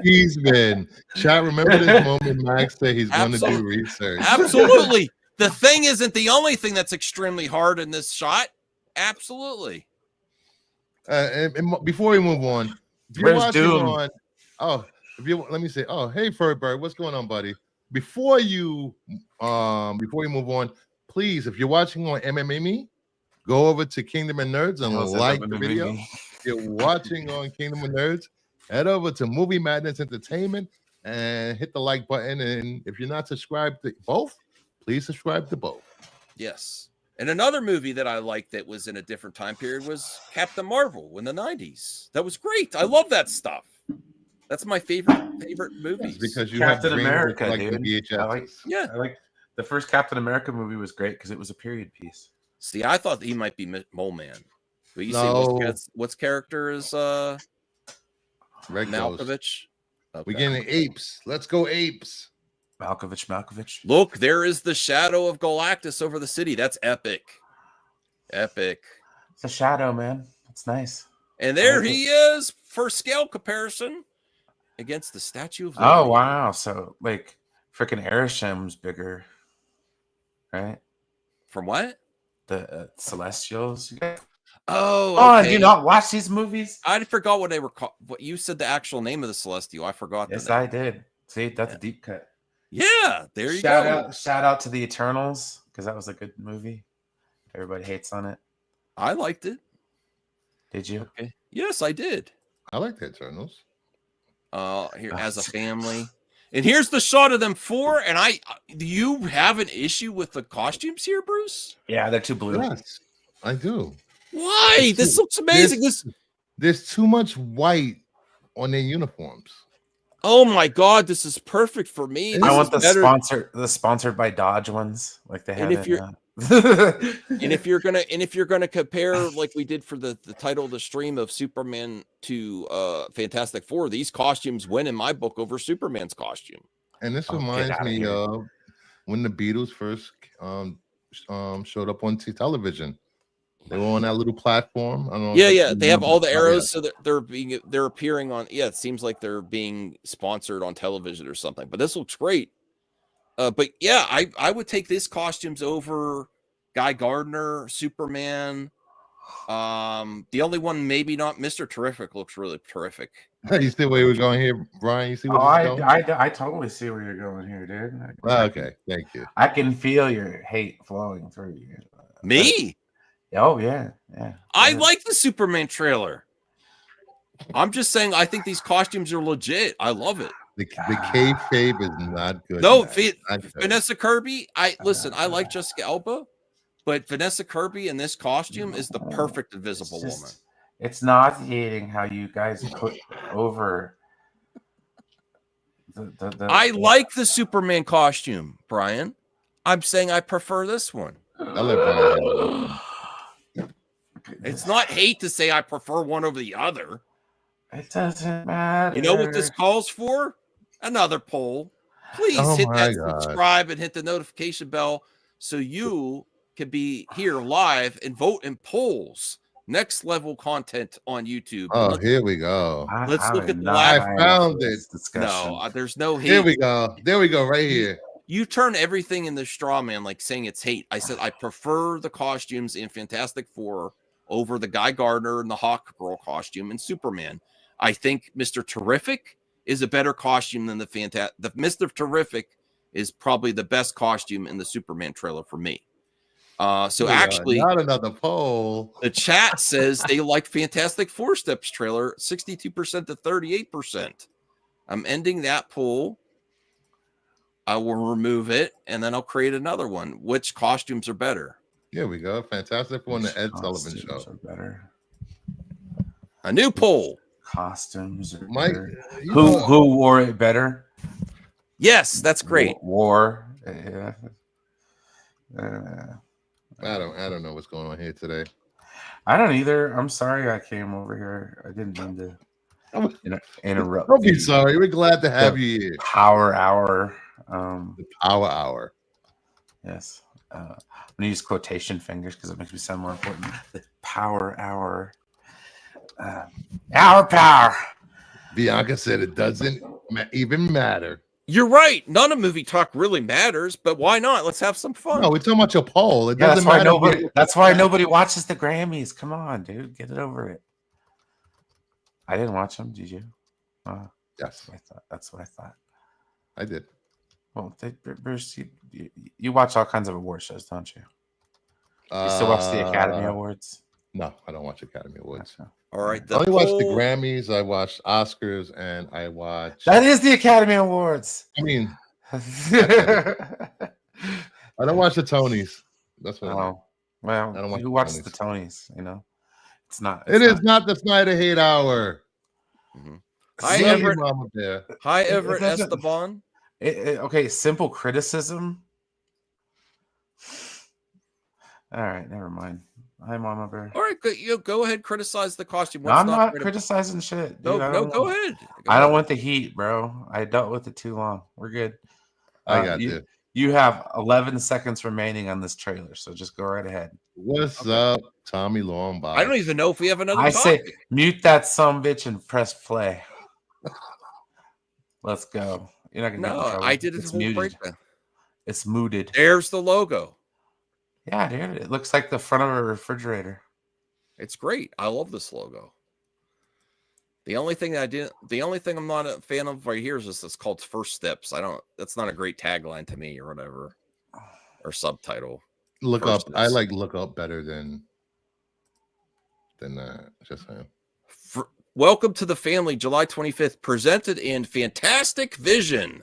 He's been. Chat, remember this moment Max said he's going to do research. Absolutely. The Thing isn't the only thing that's extremely hard in this shot. Absolutely. And before we move on, if you're watching let me say, hey Furrbird, what's going on, buddy? Before you move on, please, if you're watching on MMME, go over to Kingdom and Nerds and like the video. If you're watching on Kingdom and Nerds, head over to Movie Madness Entertainment and hit the like button. And if you're not subscribed to both, please subscribe to both. Yes. And another movie that I liked that was in a different time period was Captain Marvel in the 90s. That was great. I love that stuff. That's my favorite movies. Because you Captain have America, like dude. VHS. I like the first Captain America movie was great because it was a period piece. See, I thought he might be Mole Man. But you see what's character is Malkovich? Okay. We're getting apes. Let's go apes. Malkovich. Look, there is the shadow of Galactus over the city. That's epic. Epic. It's a shadow, man. It's nice. And there he is for scale comparison against the Statue of Liberty. Oh, wow. So, like, freaking Arisham's bigger, right? From what? The Celestials. Oh, do you not watch these movies? I forgot what they were called. What you said the actual name of the Celestial. I forgot. Yes, I did. See, that's a deep cut. Yeah, there you go. Shout out to the Eternals, because that was a good movie. Everybody hates on it. I liked it. Did you? Okay. Yes, I did. I like the Eternals. Here as a family. And here's the shot of them four. And do you have an issue with the costumes here, Bruce? Yeah, they're too blue. Yes, I do. Why? This looks amazing. There's too much white on their uniforms. Oh my God, this is perfect for me. I want the sponsored by Dodge ones, like they have. And if you're gonna compare like we did for the title of the stream of Superman to Fantastic Four, these costumes win in my book over Superman's costume. And this reminds me of when the Beatles first showed up on television. They were on that little platform. I don't know. Yeah. They have all the arrows, so that they're appearing on. Yeah, it seems like they're being sponsored on television or something. But this looks great. But yeah, I would take these costumes over Guy Gardner, Superman. The only one maybe not Mr. Terrific looks really terrific. You see where we're going here, Brian? You see what I totally see where you're going here, dude. Okay, thank you. I can feel your hate flowing through you. Me? Oh yeah. I like the Superman trailer. I'm just saying I think these costumes are legit. I love it. The kayfabe is not good. No, Vanessa Kirby. I like Jessica Alba, but Vanessa Kirby in this costume is the perfect Invisible Woman. It's nauseating how you guys put over I like the Superman costume, Brian. I'm saying I prefer this one. I'll let Brian. It's not hate to say I prefer one over the other. It doesn't matter. You know what this calls for? Another poll. Please hit that subscribe and hit the notification bell so you can be here live and vote in polls. Next level content on YouTube. Oh, here we go. Let's look at the live. I found it. No, there's no hate. Here we go. There we go. Right here. You turn everything into straw man, like saying it's hate. I said I prefer the costumes in Fantastic Four over the Guy Gardner and the Hawk Girl costume in Superman. I think Mr. Terrific is a better costume than the Mr. Terrific is probably the best costume in the Superman trailer for me. Actually, not another poll. The chat says they like Fantastic Four Steps trailer 62% to 38%. I'm ending that poll. I will remove it and then I'll create another one. Which costumes are better? Here we go. Fantastic Four on the Ed Sullivan Show. Are better. A new poll. Costumes are Mike, better. Who wore it better? Yes, that's great. War. Yeah. I don't know what's going on here today. I don't either. I'm sorry I came over here. I didn't mean to interrupt. Don't be sorry. We're glad to have you here. Power Hour. The Power Hour. Yes. I'm gonna use quotation fingers because it makes me sound more important. The Power Hour. Our power. Bianca said it doesn't even matter. You're right. None of movie talk really matters, but why not? Let's have some fun. No, we're talking about your poll. It doesn't matter. That's why nobody watches the Grammys. Come on, dude. Get it over it. I didn't watch them. Did you? Yes. That's what I thought. I did. Well, Bruce, you watch all kinds of award shows, don't you? You still watch the Academy Awards? No, I don't watch Academy Awards. Okay. All right. I only watch the Grammys. I watch Oscars, and I watch. That is the Academy Awards. I mean, I don't watch the Tonys. That's what. Well, I don't watch. Who watches the Tonys? You know, it's not. It is not the Snyder Hate Hour. Mm-hmm. Hi, Everett. Hi, Everett Esteban. Okay, simple criticism. All right, never mind. Hi, Mama Bear. All right, go ahead, criticize the costume. No, I'm not criticizing shit. Dude, go ahead. I don't want the heat, bro. I dealt with it too long. We're good. I got you. You have 11 seconds remaining on this trailer, so just go right ahead. What's up, Tommy Longbottom? I don't even know if we have another topic. Say mute that sumbitch and press play. Let's go. You're not gonna get in trouble. I did it muted. It's muted. There's the logo. Yeah, dude. It looks like the front of a refrigerator. It's great. I love this logo. The only thing I'm not a fan of right here is this. It's called First Steps. That's not a great tagline to me or whatever, or subtitle. Look First up. Steps. I like look up better than that. Just saying. Welcome to the Family, July 25th, presented in Fantastic Vision.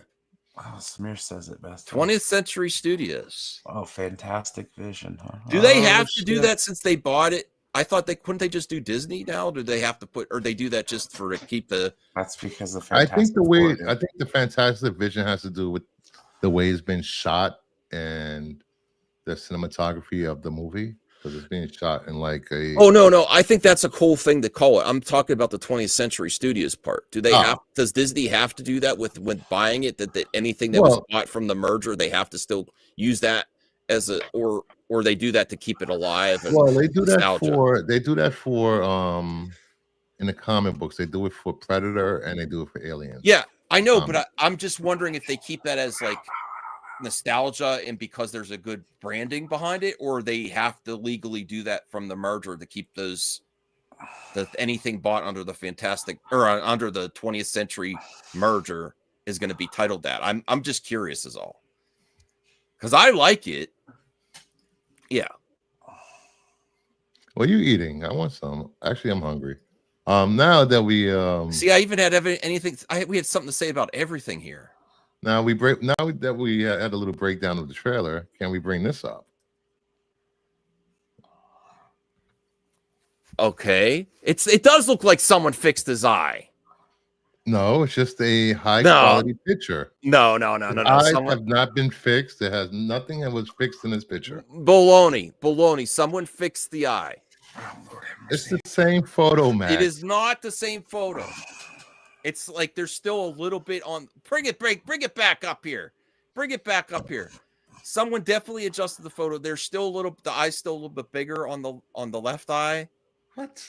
Oh, Samir says it best. 20th Century Studios. Oh, Fantastic Vision, huh? Do they have to do that since they bought it? I thought couldn't they just do Disney now? Do they have to or they do that just to keep the? That's because of I think the Fantastic Vision has to do with the way it's been shot and the cinematography of the movie, because it's being shot in like a. Oh no! I think that's a cool thing to call it. I'm talking about the 20th Century Studios part. Do they have? Does Disney have to do that with when buying it? That anything that was bought from the merger, they have to still use that as a or they do that to keep it alive. Well, they do that for in the comic books. They do it for Predator and they do it for Aliens. Yeah, I know, but I'm just wondering if they keep that as like nostalgia and because there's a good branding behind it, or they have to legally do that from the merger to keep anything bought under the Fantastic or under the 20th Century merger is going to be titled that. I'm just curious is all, because I like it. Yeah. What are you eating? I want some. Actually, I'm hungry. Now that we see, I even had anything. We had something to say about everything here. Now that we had a little breakdown of the trailer, can we bring this up? Okay, it does look like someone fixed his eye. No, it's just a high quality picture. No. Eyes have not been fixed. It has nothing that was fixed in this picture. Baloney. Someone fixed the eye. It's the same photo, man. It is not the same photo. It's like there's still a little bit on. Bring it back up here. Bring it back up here. Someone definitely adjusted the photo. There's still the eye's still a little bit bigger on the left eye. What?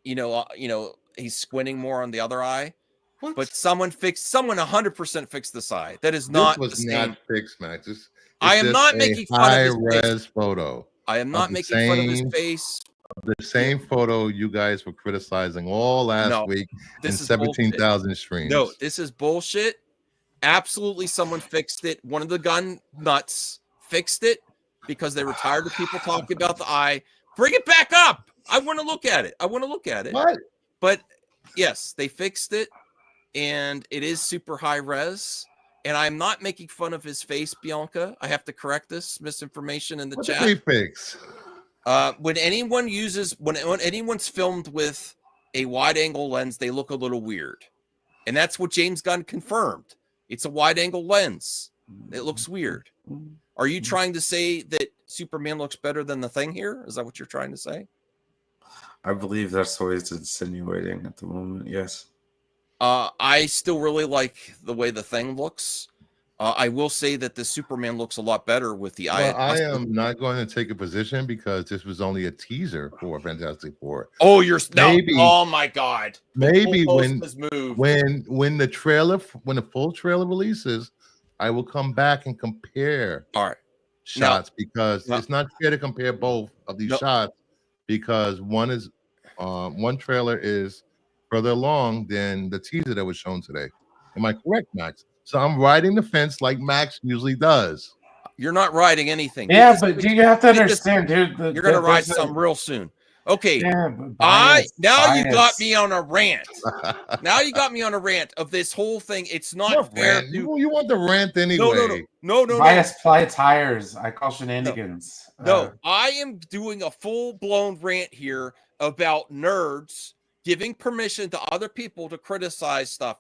You know, he's squinting more on the other eye. What? But someone 100% fixed this eye. That is not this was not fixed, Max. I am not making fun of his face. Photo. I am not making fun of his face. The same photo you guys were criticizing all last week in 17,000 streams. No, this is bullshit. Absolutely, someone fixed it. One of the gun nuts fixed it because they were tired of people talking about the eye. Bring it back up. I want to look at it. What? But yes, they fixed it, and it is super high res. And I'm not making fun of his face, Bianca. I have to correct this misinformation in the chat. What did they fix? When anyone's filmed with a wide angle lens, they look a little weird. And that's what James Gunn confirmed. It's a wide angle lens. It looks weird. Are you trying to say that Superman looks better than the Thing here? Is that what you're trying to say? I believe that's what he's insinuating at the moment. Yes. I still really like the way the Thing looks. I will say that the Superman looks a lot better with the eye. I am not going to take a position because this was only a teaser for Fantastic Four. Oh, oh my God! Maybe when the full trailer releases, I will come back and compare. All right. Shots because it's not fair to compare both of these shots because one trailer is further along than the teaser that was shown today. Am I correct, Max? So I'm riding the fence like Max usually does. You're not riding anything. Yeah, but you have to understand, dude. You're going to ride some real soon. Okay. Yeah, now you got me on a rant. Now you got me on a rant of this whole thing. It's not fair. You want the rant anyway. No. Bias fly tires. I call shenanigans. No, I am doing a full-blown rant here about nerds giving permission to other people to criticize stuff.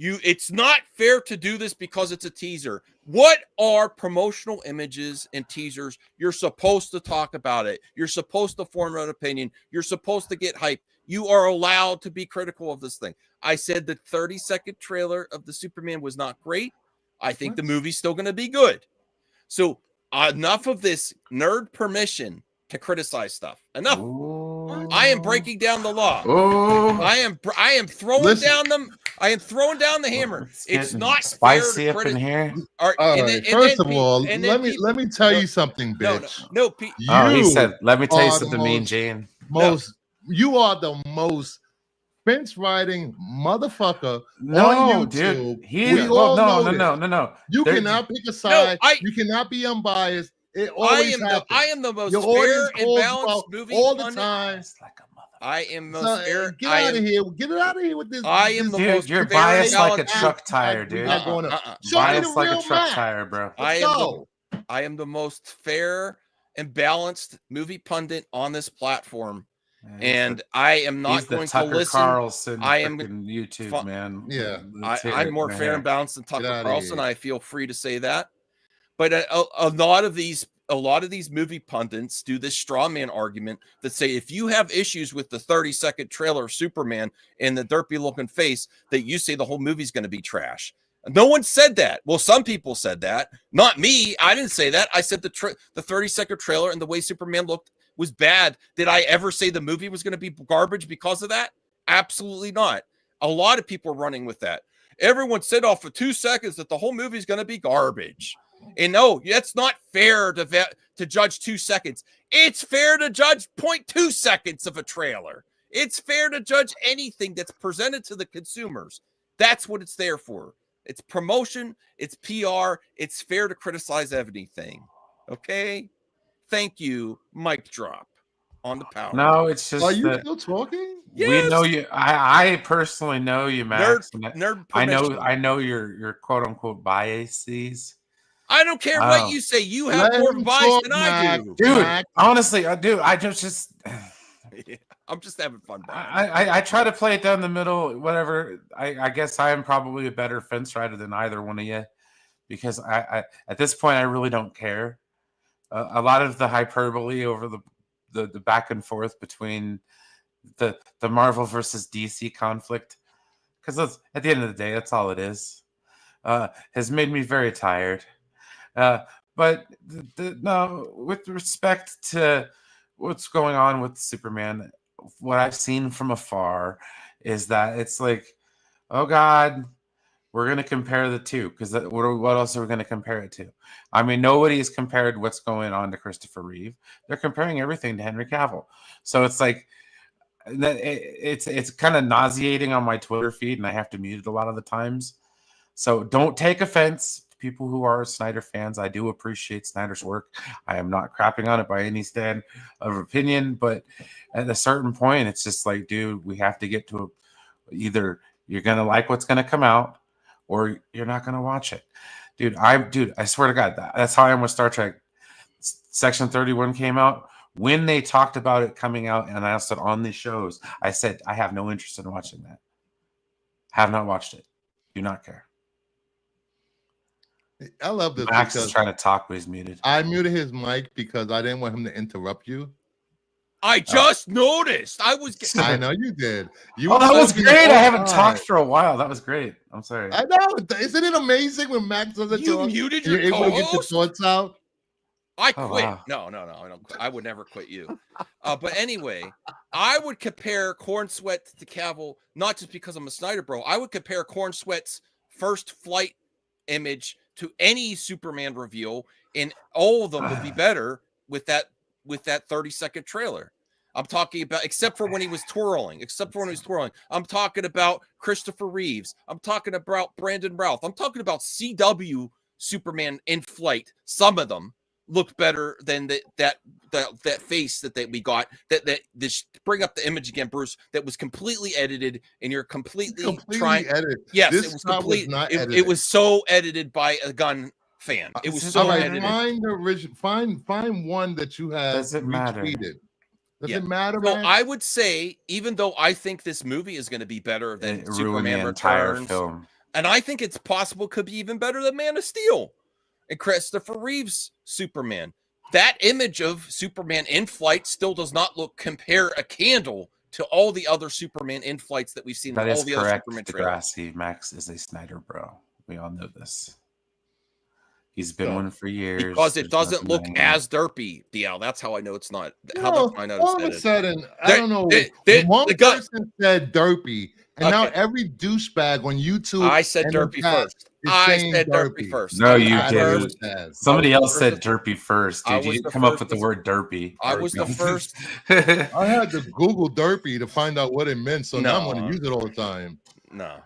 It's not fair to do this because it's a teaser. What are promotional images and teasers? You're supposed to talk about it. You're supposed to form an opinion. You're supposed to get hype. You are allowed to be critical of this thing. I said the 30-second trailer of the Superman was not great. I think the movie's still going to be good. So enough of this nerd permission to criticize stuff. Enough. Ooh. I am breaking down the law. Ooh. I am throwing down them. I am throwing down the hammer. It's not spicy fair up in here. All right. First of all, let me tell you something, bitch. No, Pete. He said, "Let me tell you something, Mean Jane." You are the most fence riding motherfucker. No, on YouTube. Dude. No. You cannot pick a side. You cannot be unbiased. It always happens. I am the most fair and balanced movie all the time. Like a mother. I am most So, fair. get out of here. Get it out of here with this. I am the Dude, most you're fair biased and like a balanced- truck tire, dude. Show me Biased the like a real truck map. tire, bro. Let's go. I am the most fair and balanced movie pundit on this platform, and I am not He's the going to Tucker listen. Carlson I am freaking YouTube man. Yeah. Let's hear I'm it, more man. fair and balanced than Tucker outta Carlson. here. I feel free to say that. But a lot of these movie pundits do this straw man argument that say if you have issues with the 30-second trailer of Superman and the derpy looking face, that you say the whole movie's going to be trash. No one said that. Well, some people said that. Not me. I didn't say that. I said the 30-second trailer and the way Superman looked was bad. Did I ever say the movie was going to be garbage because of that? Absolutely not. A lot of people are running with that. Everyone said off for 2 seconds that the whole movie is going to be garbage. And no, that's not fair to judge 2 seconds. It's fair to judge 0.2 seconds of a trailer. It's fair to judge anything that's presented to the consumers. That's what it's there for. It's promotion. It's PR. It's fair to criticize anything. Okay? Thank you. Mic drop on the power. No, it's just Are you that still talking? we know you. I personally know you, Max. Nerd I permission. know your quote unquote biases. I don't care Oh. what you say. You have Let more him advice talk, than I do. Dude, Max. honestly, dude, I just I'm just having fun. Brian. I try to play it down the middle, whatever. I guess I am probably a better fence rider than either one of you, because I at this point I really don't care. A lot of the hyperbole over the back and forth between the Marvel versus DC conflict, because at the end of the day, that's all it is, has made me very tired. But no, with respect to what's going on with Superman, what I've seen from afar is that it's like, oh God, we're going to compare the two, because what else are we going to compare it to? I mean, nobody has compared what's going on to Christopher Reeve. They're comparing everything to Henry Cavill. So it's like, it's kind of nauseating on my Twitter feed, and I have to mute it a lot of the times. So don't take offense to people who are Snyder fans. I do appreciate Snyder's work. I am not crapping on it by any stand of opinion, but at a certain point, it's just like, dude, we have to get to either you're going to like what's going to come out, or you're not going to watch it. Dude, I swear to God, that's how I am with Star Trek. Section 31 came out. When they talked about it coming out and announced it on the shows, I said, I have no interest in watching that. Have not watched it. Do not care. I love this. Max is trying to talk, but he's muted. I muted his mic because I didn't want him to interrupt you. I just noticed. I know you did. That was great. I haven't talked for a while. That was great. I'm sorry. I know. Isn't it amazing when Max doesn't You talk? muted You're your able to get your co-host? thoughts out. I quit. Wow. No, I don't quit. I would never quit you. But anyway, I would compare Corn Sweat to Cavill, not just because I'm a Snyder bro. I would compare Corn Sweat's first flight image to any Superman reveal, and all of them would be better with that 30-second trailer. I'm talking about, except for when he was twirling. I'm talking about Christopher Reeves. I'm talking about Brandon Routh. I'm talking about CW Superman in flight. Some of them look better than that face that we got. That this, bring up the image again, Bruce. That was completely edited, and you're completely trying. Edited. Yes, this it was complete. edited. It was so edited by a gun fan. It was so edited. Find the original. Find one that you have. Does it matter? Does it matter? So I would say, even though I think this movie is going to be better than Superman Returns, film. And I think it's possible could be even better than Man of Steel and Christopher Reeve's Superman. That image of Superman in flight still does not compare a candle to all the other Superman in flights that we've seen. That in is all the correct. other Superman trailers. Degrassi, Max is a Snyder bro. We all know this. He's been one for years. Because it doesn't look as derpy, DL. That's how I know it's not. All of a sudden, I don't know. One person said derpy, and now every douchebag on YouTube. I said derpy first. I said derpy first. No, you didn't. Somebody else said derpy first. Dude, you didn't come up with the word derpy. I was the first. I had to Google derpy to find out what it meant, so now I'm going to use it all the time. No.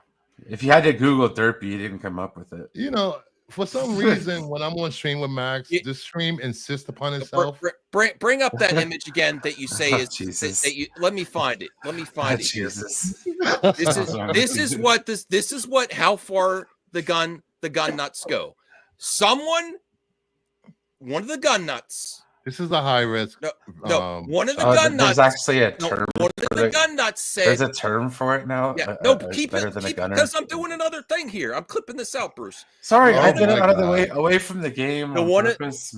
If you had to Google derpy, you didn't come up with it. You know, For some reason, when I'm on stream with Max, this stream insists upon itself. Bring up that image again that you say is Jesus. that you. Let me find it. Let me find it here. Jesus. This is what how far the gun nuts go. One of the gun nuts. This is a high risk. No, one of the gun nuts. There's actually a term. One of the gun nuts said. There's a term for it now. Yeah, keep it because I'm doing another thing here. I'm clipping this out, Bruce. Sorry, I did it out of the way, away from the game.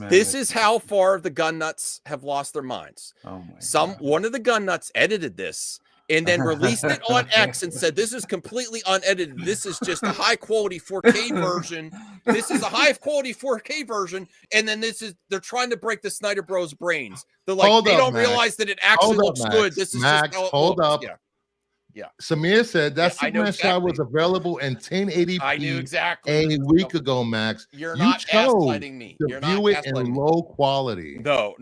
This is how far the gun nuts have lost their minds. Oh my God. One of the gun nuts edited this and then released it on X and said, "This is completely unedited. This is just a high quality 4K version. This is a high quality 4K version." And then they're trying to break the Snyder Bros brains. They're like, they don't realize that it actually looks good. This is Max, just how it hold looks. up. Yeah. Samir said that Superman shot exactly. was available in 1080p I knew exactly a week ago, Max. You're not gaslighting me. To view it in low quality. No.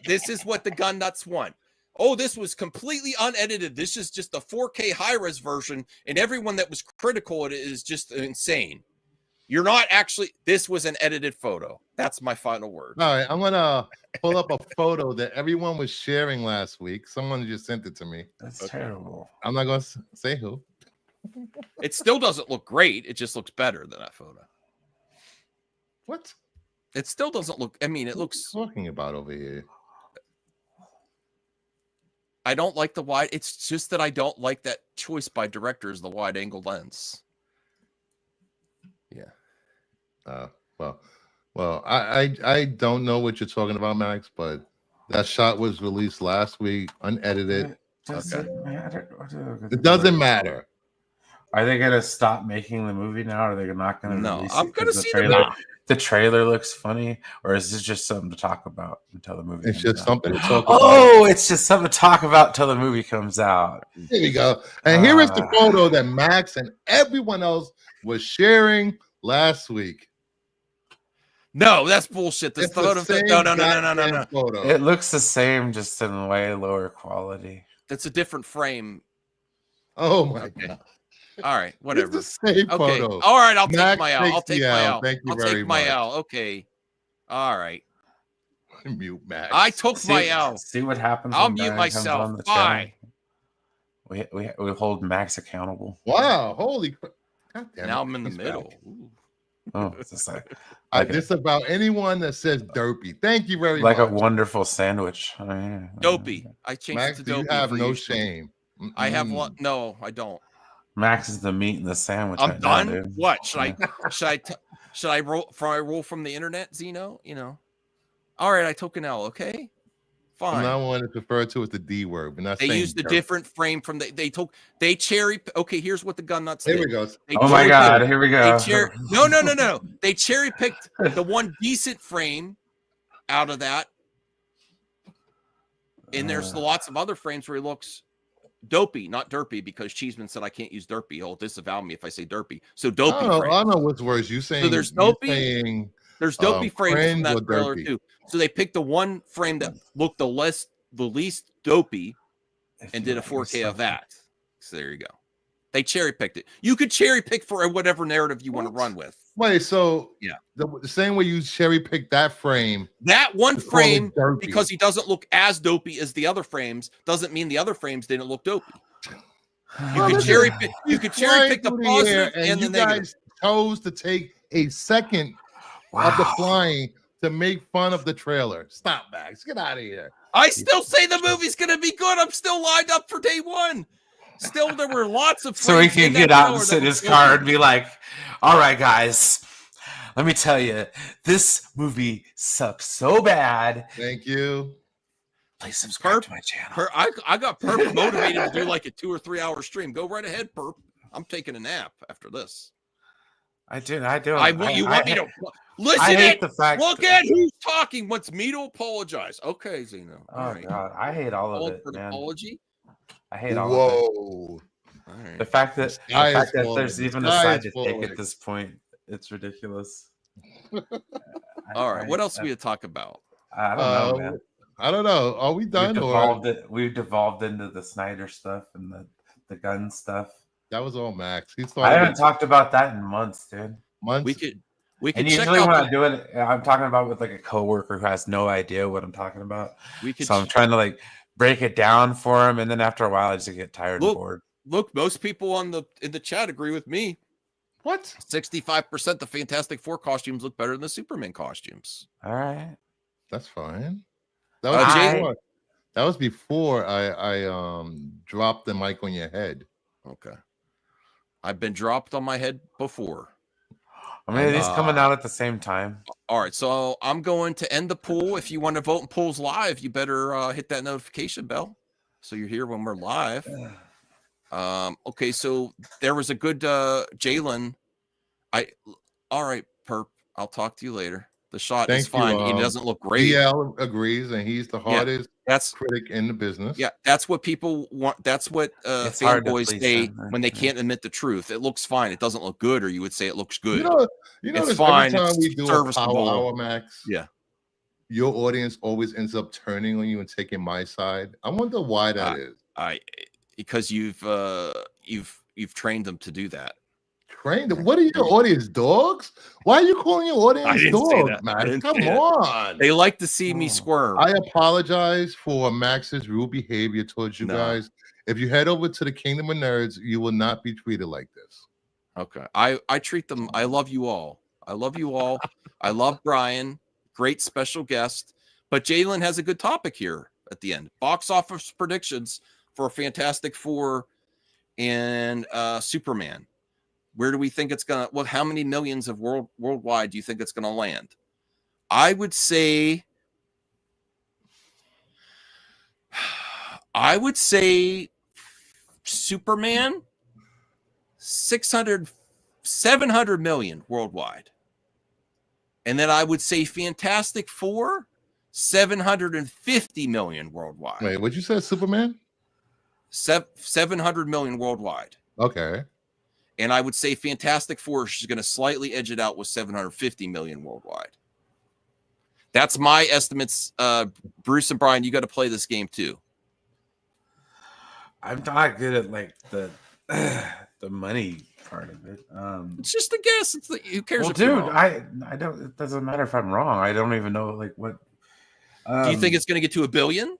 This is what the gun nuts want. Oh, this was completely unedited. This is just a 4K high-res version, and everyone that was critical of it is just insane. You're not actually. This was an edited photo. That's my final word. All right, I'm gonna pull up a photo that everyone was sharing last week. Someone just sent it to me. That's terrible. I'm not gonna say who. It still doesn't look great. It just looks better than that photo. What? It still doesn't look. I mean, it looks. What are you talking about over here? I don't like the wide. It's just that I don't like that choice by directors, the wide angle lens. Yeah. Well, I don't know what you're talking about, Max, but that shot was released last week, unedited. Does it matter? It doesn't matter. Are they gonna stop making the movie now? Or are they not gonna? No, I'm gonna see the trailer. The trailer looks funny, or is this just something to talk about until the movie? It's just something to talk about. Oh, it's just something to talk about until the movie comes out. There we go. And here is the photo that Max and everyone else was sharing last week. No, that's bullshit. This photo. No. Photo. It looks the same, just in way lower quality. That's a different frame. Oh my God. All right, whatever. It's the same photo. All right, I'll Max take my L. I'll take my L. Thank you I'll very take my much. L. Okay. All right. Mute Max. I took my L. See what happens. I'll mute myself. Bye. We hold Max accountable. Wow! Holy crap! Now I'm in the middle. Oh, it's just just about anyone that says "derpy." Thank you very much. Like a wonderful sandwich. Dopey. I changed Max, it to dopey. You have no shame. I have one. No, I don't. Max is the meat in the sandwich. I'm done. Now, what should I roll from the internet, Zeno? You know. All right, I took an L. Okay, fine. From now on, it's referred to as the D word. But not they used a different frame from they cherry. Okay, here's what the gun nuts did. Here we go. Oh my God! Here we go. No. They cherry picked the one decent frame out of that, and there's lots of other frames where he looks dopey, not derpy, because Cheeseman said I can't use derpy. He'll disavow me if I say derpy. So dopey. I don't know what's worse. You saying? So there's dopey. There's dopey frames from that trailer too. So they picked the one frame that looked the least dopey, and did a 4K of that. So there you go. They cherry picked it. You could cherry pick for whatever narrative you want to run with. Wait, so yeah, the same way you cherry pick that frame, that one frame, because he doesn't look as dopey as the other frames, doesn't mean the other frames didn't look dopey. You could cherry pick. You could cherry pick the positive and the negative. Guys chose to take a second of the flying to make fun of the trailer. Stop, Max. Get out of here. I still say the movie's gonna be good. I'm still lined up for day one. Still, there were lots of so he can get out and sit in his car and be like, "All right, guys, let me tell you, this movie sucks so bad." Thank you. Please subscribe to my channel. I got Perp motivated to do like a 2 or 3 hour stream. Go right ahead, Perp. I'm taking a nap after this. I do. You want me to listen? I hate the fact. Look at who's talking. Wants me to apologize? Okay, Zeno. Oh God, I hate all of it, man. Apology. I hate all of it. Right. The fact that there's even a side to take at this point, it's ridiculous. All right, what else are we to talk about? I don't know, man. I don't know. Are we done? We've devolved into the Snyder stuff and the gun stuff. That was all Max. He I started haven't talked about that in months, dude. months. We could And check usually out when I do it, I'm talking about with like a coworker who has no idea what I'm talking about. So I'm trying to like break it down for him, and then after a while, I just get tired and bored. Look, most people in the chat agree with me. What? 65% the Fantastic Four costumes look better than the Superman costumes. All right, that's fine. That was before I dropped the mic on your head. Okay, I've been dropped on my head before. I mean, these coming out at the same time. All right, so I'm going to end the poll. If you want to vote in polls live, you better hit that notification bell so you're here when we're live. Okay, so there was a good Jalen. All right, Perp. I'll talk to you later. The shot is fine. He doesn't look great. DL agrees, and he's the hardest critic in the business. Yeah, that's what people want. That's what fanboys say when they can't admit the truth. It looks fine. It doesn't look good, or you would say it looks good. You know, it's fine. Every time we do a Power Hour, Max, your audience always ends up turning on you and taking my side. I wonder why that is. Because you've trained them to do that. Trained them? What are your audience, dogs? Why are you calling your audience dogs, Max? Come on. They like to see me squirm. I apologize for Max's rude behavior towards you guys. If you head over to the Kingdom of Nerds, you will not be treated like this. Okay. I treat them. I love you all. I love you all. I love Brian. Great special guest. But Jalen has a good topic here at the end. Box office predictions for Fantastic Four and Superman. Where do we think it's gonna? Well, how many millions of worldwide do you think it's gonna land? I would say Superman 700 million worldwide, and then I would say Fantastic Four 750 million worldwide. Wait, what'd you say? Superman 700 million worldwide. Okay. And I would say Fantastic Four is going to slightly edge it out with 750 million worldwide. That's my estimates. Bruce and Brian, you got to play this game too. I'm not good at like the money part of it. It's just a guess. Who cares? Well, dude, I don't. It doesn't matter if I'm wrong. I don't even know like what. Do you think it's going to get to $1 billion?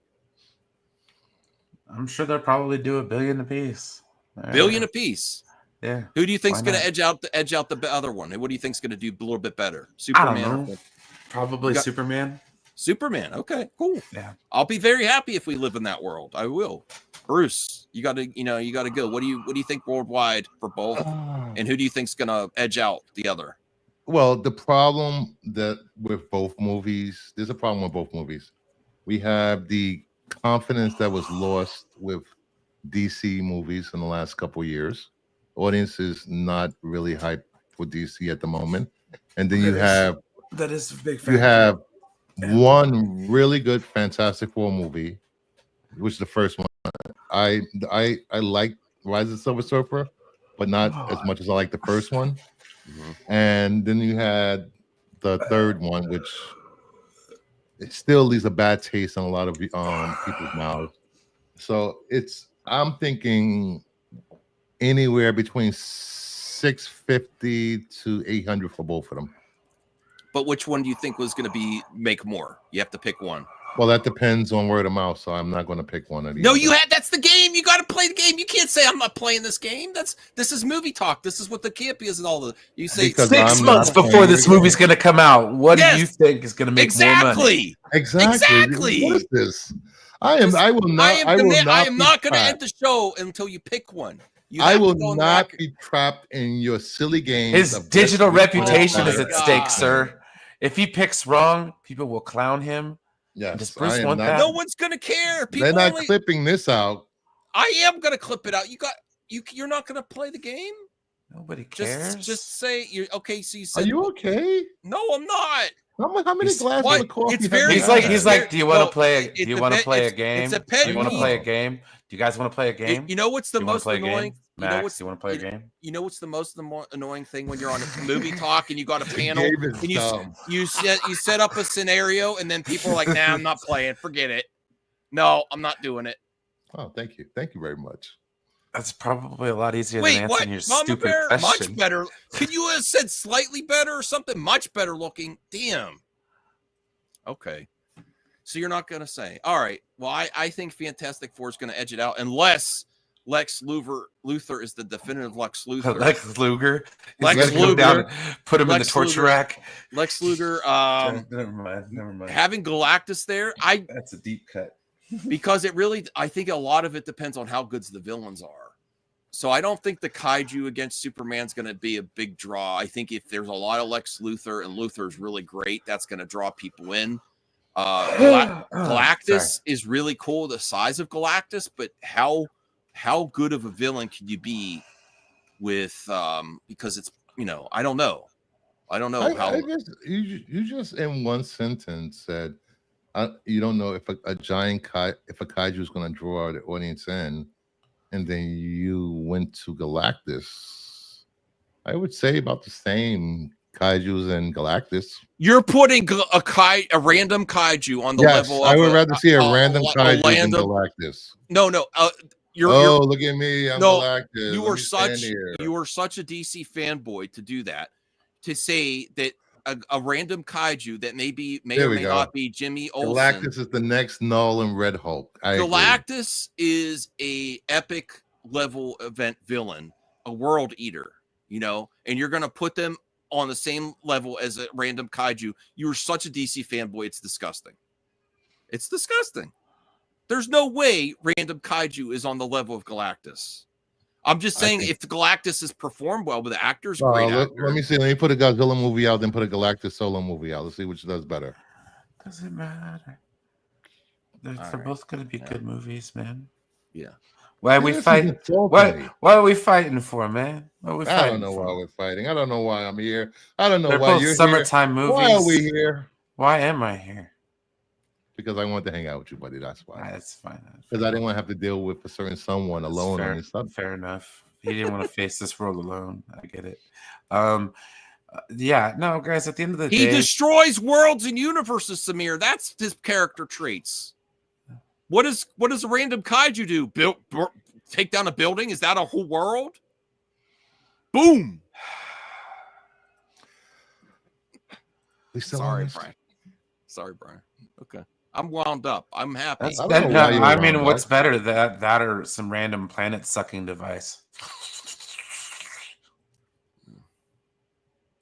I'm sure they'll probably do $1 billion apiece. $1 billion apiece. Yeah. Who do you think's going to edge out the other one? And what do you think's going to do a little bit better? Superman. I don't know. Probably Superman. Superman. Okay, cool. Yeah. I'll be very happy if we live in that world. I will. Bruce, you got to go. What do you think worldwide for both? And who do you think's going to edge out the other? Well, the problem that with both movies, there's a problem with both movies. We have the confidence that was lost with DC movies in the last couple of years. Audience is not really hyped for DC at the moment, and then you have a big fan. You have one really good Fantastic Four movie, which is the first one. I like Rise of the Silver Surfer, but not as much as I like the first one. Mm-hmm. And then you had the third one, which it still leaves a bad taste on a lot of people's mouths. So I'm thinking anywhere between 650 to 800 for both of them. But which one do you think was going to make more? You have to pick one. Well, that depends on word of mouth, so I'm not going to pick one of these. No, that's the game. You got to play the game. You can't say I'm not playing this game. This is movie talk. This is what the camp is and all the. You say because 6 months before this movie's going to come out. What do you think is going to make more money? Exactly. What is this? I am not going to end the show until you pick one. I will not be trapped in your silly games. His digital reputation is at stake, sir. If he picks wrong, people will clown him. Yes, does Bruce want that? No one's going to care. They're not clipping this out. I am going to clip it out. You're not going to play the game. Nobody cares. Just say you're okay. So you said, are you okay? No, I'm not. How many glasses of coffee? He's like. Do you want to play? Do you want to play a game? It's a pet Do you want to play a game? Do you guys want to play a game? You know what's the most annoying? Max, you want to play a game? You know what's the most annoying thing when you're on a movie talk and you got a panel and you set up a scenario and then people are like, "Nah, I'm not playing. Forget it. No, I'm not doing it." Oh, thank you very much. That's probably a lot easier Wait, than what? answering your Mama stupid Bear? question. Much better. Could you have said slightly better or something? Much better looking. Damn. Okay. So you're not going to say. All right. Well, I think Fantastic Four is going to edge it out unless Lex Luthor is the definitive Lex Luthor. Lex Luger. Lex Go down, Luger. put him in the Lex torture Luger. rack. Lex Luger. Never mind. Having Galactus there, That's a deep cut. because it really, I think a lot of it depends on how good the villains are. So I don't think the kaiju against Superman's going to be a big draw. I think if there's a lot of Lex Luthor and Luthor's really great, that's going to draw people in. Galactus is really cool, the size of Galactus, but how good of a villain can you be with because it's, you know, I don't know how. I guess you just in one sentence said you don't know if a giant if a kaiju is going to draw the audience in, and then you went to Galactus. I would say about the same kaijus and Galactus. You're putting a random kaiju on the level. I would rather see a random kaiju than Galactus. No. You're look at me. I'm Galactus. You are such a DC fanboy to do that. To say that a random kaiju that may or may not be Jimmy Olsen. Galactus is the next Nolan Red Hulk. Galactus is a epic level event villain, a world eater, you know, and you're going to put them on the same level as a random kaiju. You're such a DC fanboy. It's disgusting. It's disgusting. There's no way random kaiju is on the level of Galactus. I'm just saying if the Galactus has performed well with the actors, great actor. Let me see. Let me put a Godzilla movie out, then put a Galactus solo movie out. Let's see which does better. Doesn't matter. They're both going to be good movies, man. Yeah. Why are we fighting? What are we fighting for, man? I don't know why we're fighting. I don't know why I'm here. I don't know They're why both you're summertime here. movies. Why are we here? Why am I here? Because I want to hang out with you, buddy. That's why. That's fine. Because I didn't want to have to deal with a certain someone alone on this subject. Fair enough. He didn't want to face this world alone. I get it. Yeah, no, guys. At the end of the day, he destroys worlds and universes. Samir, that's his character traits. What does a random kaiju do? Take down a building? Is that a whole world? Boom. Sorry, Brian. Okay. I'm wound up. I'm happy. What's better, that or some random planet sucking device?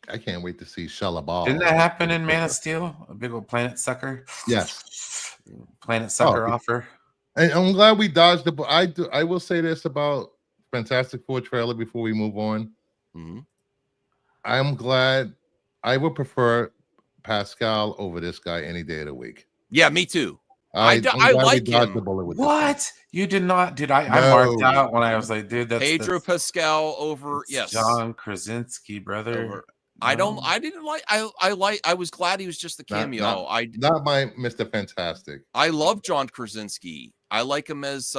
I can't wait to see Shalabal. Didn't that happen in Man of Steel? A big old planet sucker? Yes. Planet sucker offer. And I'm glad we dodged the. I will say this about Fantastic Four trailer before we move on. Mm-hmm. I'm glad. I would prefer Pascal over this guy any day of the week. Yeah, me too. I like him. What? You did not, dude. I marked out when I was like, dude, that's Pedro Pascal over John Krasinski, brother. I was glad he was just a cameo. Not my Mr. Fantastic. I love John Krasinski. I like him as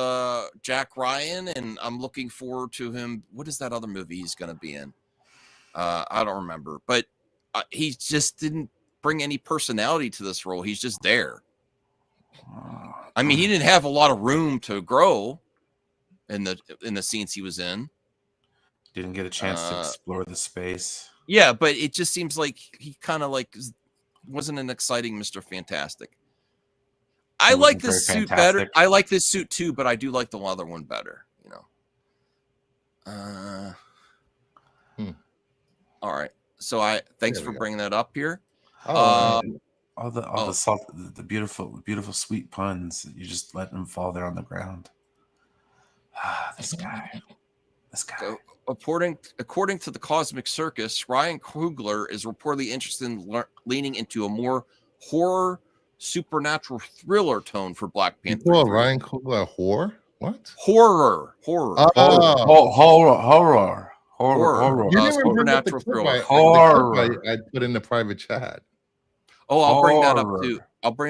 Jack Ryan, and I'm looking forward to him. What is that other movie he's going to be in? I don't remember, but he just didn't bring any personality to this role. He's just there. I mean, he didn't have a lot of room to grow in the scenes he was in. Didn't get a chance to explore the space. Yeah, but it just seems like he kind of like wasn't an exciting Mr. Fantastic. I like this suit better. I like this suit too, but I do like the other one better. You know. All right. So thanks for bringing that up here. All the beautiful sweet puns. You just let them fall there on the ground. This guy. So, according to the Cosmic Circus, Ryan Coogler is reportedly interested in leaning into a more horror, supernatural thriller tone for Black Panther. You call Ryan Coogler a whore? What? Horror. Horror. Supernatural thriller. Horror. I put in the private chat. Oh, I'll bring that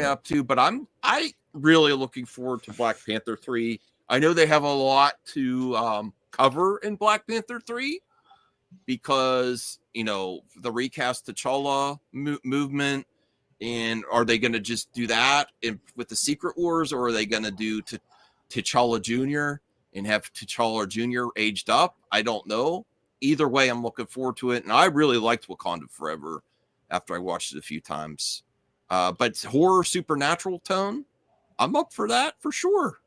up too. But I really looking forward to Black Panther 3. I know they have a lot to cover in Black Panther 3 because, you know, the recast T'Challa movement, and are they going to just do that with the Secret Wars, or are they going to do T'Challa Jr.? and have T'Challa Jr. aged up. I don't know. Either way, I'm looking forward to it. And I really liked Wakanda Forever after I watched it a few times. But horror supernatural tone, I'm up for that for sure.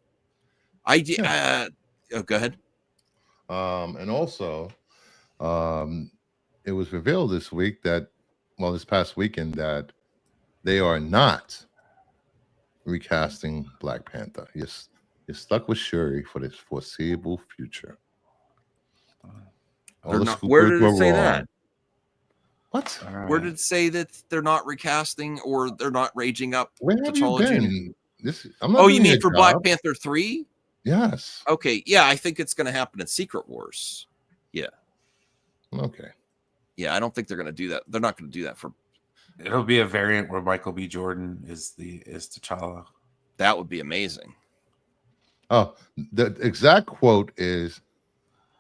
Go ahead. And also, it was revealed this week this past weekend, that they are not recasting Black Panther. You're stuck with Shuri for this foreseeable future. Where did it say that? What? All right. Where did it say that they're not recasting or they're not raging up Where have you T'Challa been? Jr.? I'm not Oh, doing you mean your for job. Black Panther 3? Yes. Okay, yeah, I think it's going to happen in Secret Wars. Yeah. Okay. Yeah, I don't think they're going to do that. They're not going to do that for. It'll be a variant where Michael B. Jordan is T'Challa. That would be amazing. Oh, the exact quote is,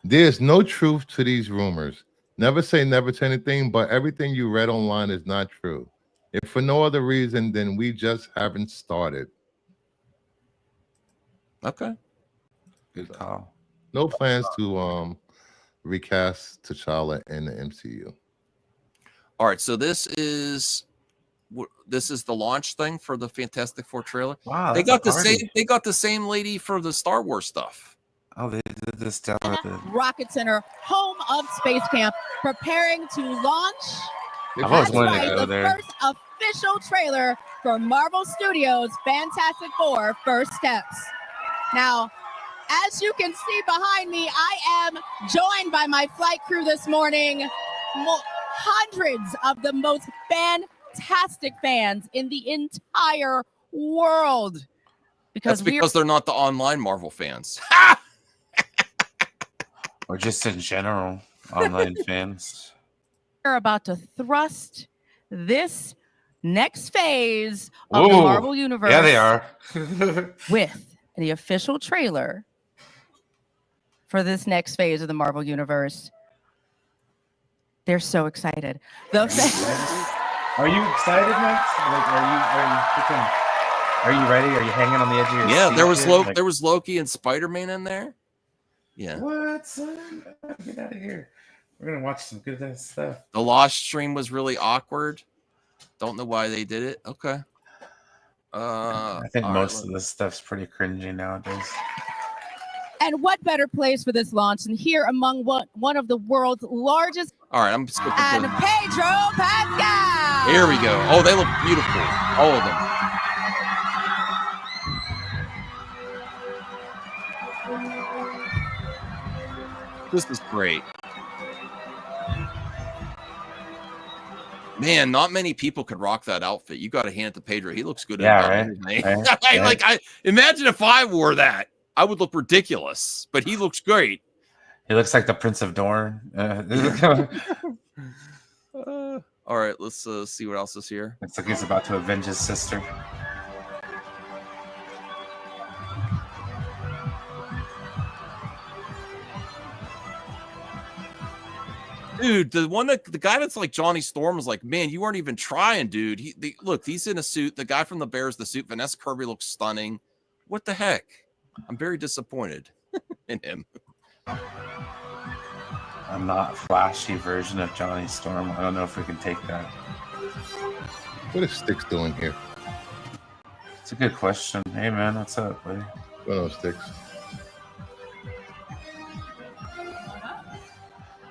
"There's no truth to these rumors. Never say never to anything, but everything you read online is not true. If for no other reason, then we just haven't started." Okay. Good call. No plans to recast T'Challa in the MCU. All right, so this is the launch thing for the Fantastic Four trailer. Wow, They that's got a the party. same. They got the same lady for the Star Wars stuff. Oh, they did this down at the. Rocket Center, home of Space Camp, preparing to launch. I've always That's wanted right, to go the there. first official trailer for Marvel Studios' Fantastic Four: First Steps. Now, as you can see behind me, I am joined by my flight crew this morning. Hundreds of the most fantastic fans in the entire world. That's because they're not the online Marvel fans. Or just in general, online fans. We're about to thrust this next phase of the Ooh, Marvel Universe. Yeah, they are. With the official trailer for this next phase of the Marvel Universe. They're so excited. Are you excited, Max? Like, are you ready? Are you hanging on the edge of your Yeah, seat? there was Loki and Spider-Man in there. Yeah. What, son? Get out of here. We're gonna watch some good stuff. The Lost stream was really awkward. Don't know why they did it. Okay. I think most of this stuff's pretty cringy nowadays. And what better place for this launch than here among one of the world's largest All right, I'm skipping and through. Pedro Pascal. Here we go. Oh, they look beautiful. All of them. This is great. Man, not many people could rock that outfit. You got to hand it to Pedro. He looks good. Yeah, right. Like, I imagine if I wore that, I would look ridiculous. But he looks great. He looks like the Prince of Dorne. All right, let's see what else is here. Looks like he's about to avenge his sister. Dude, the guy that's like Johnny Storm was like, man, you weren't even trying, dude. Look, he's in a suit. The guy from the Bears, the suit. Vanessa Kirby looks stunning. What the heck? I'm very disappointed in him. A not flashy version of Johnny Storm. I don't know if we can take that. What is Sticks doing here? It's a good question. Hey, man, what's up, buddy? What else, Sticks?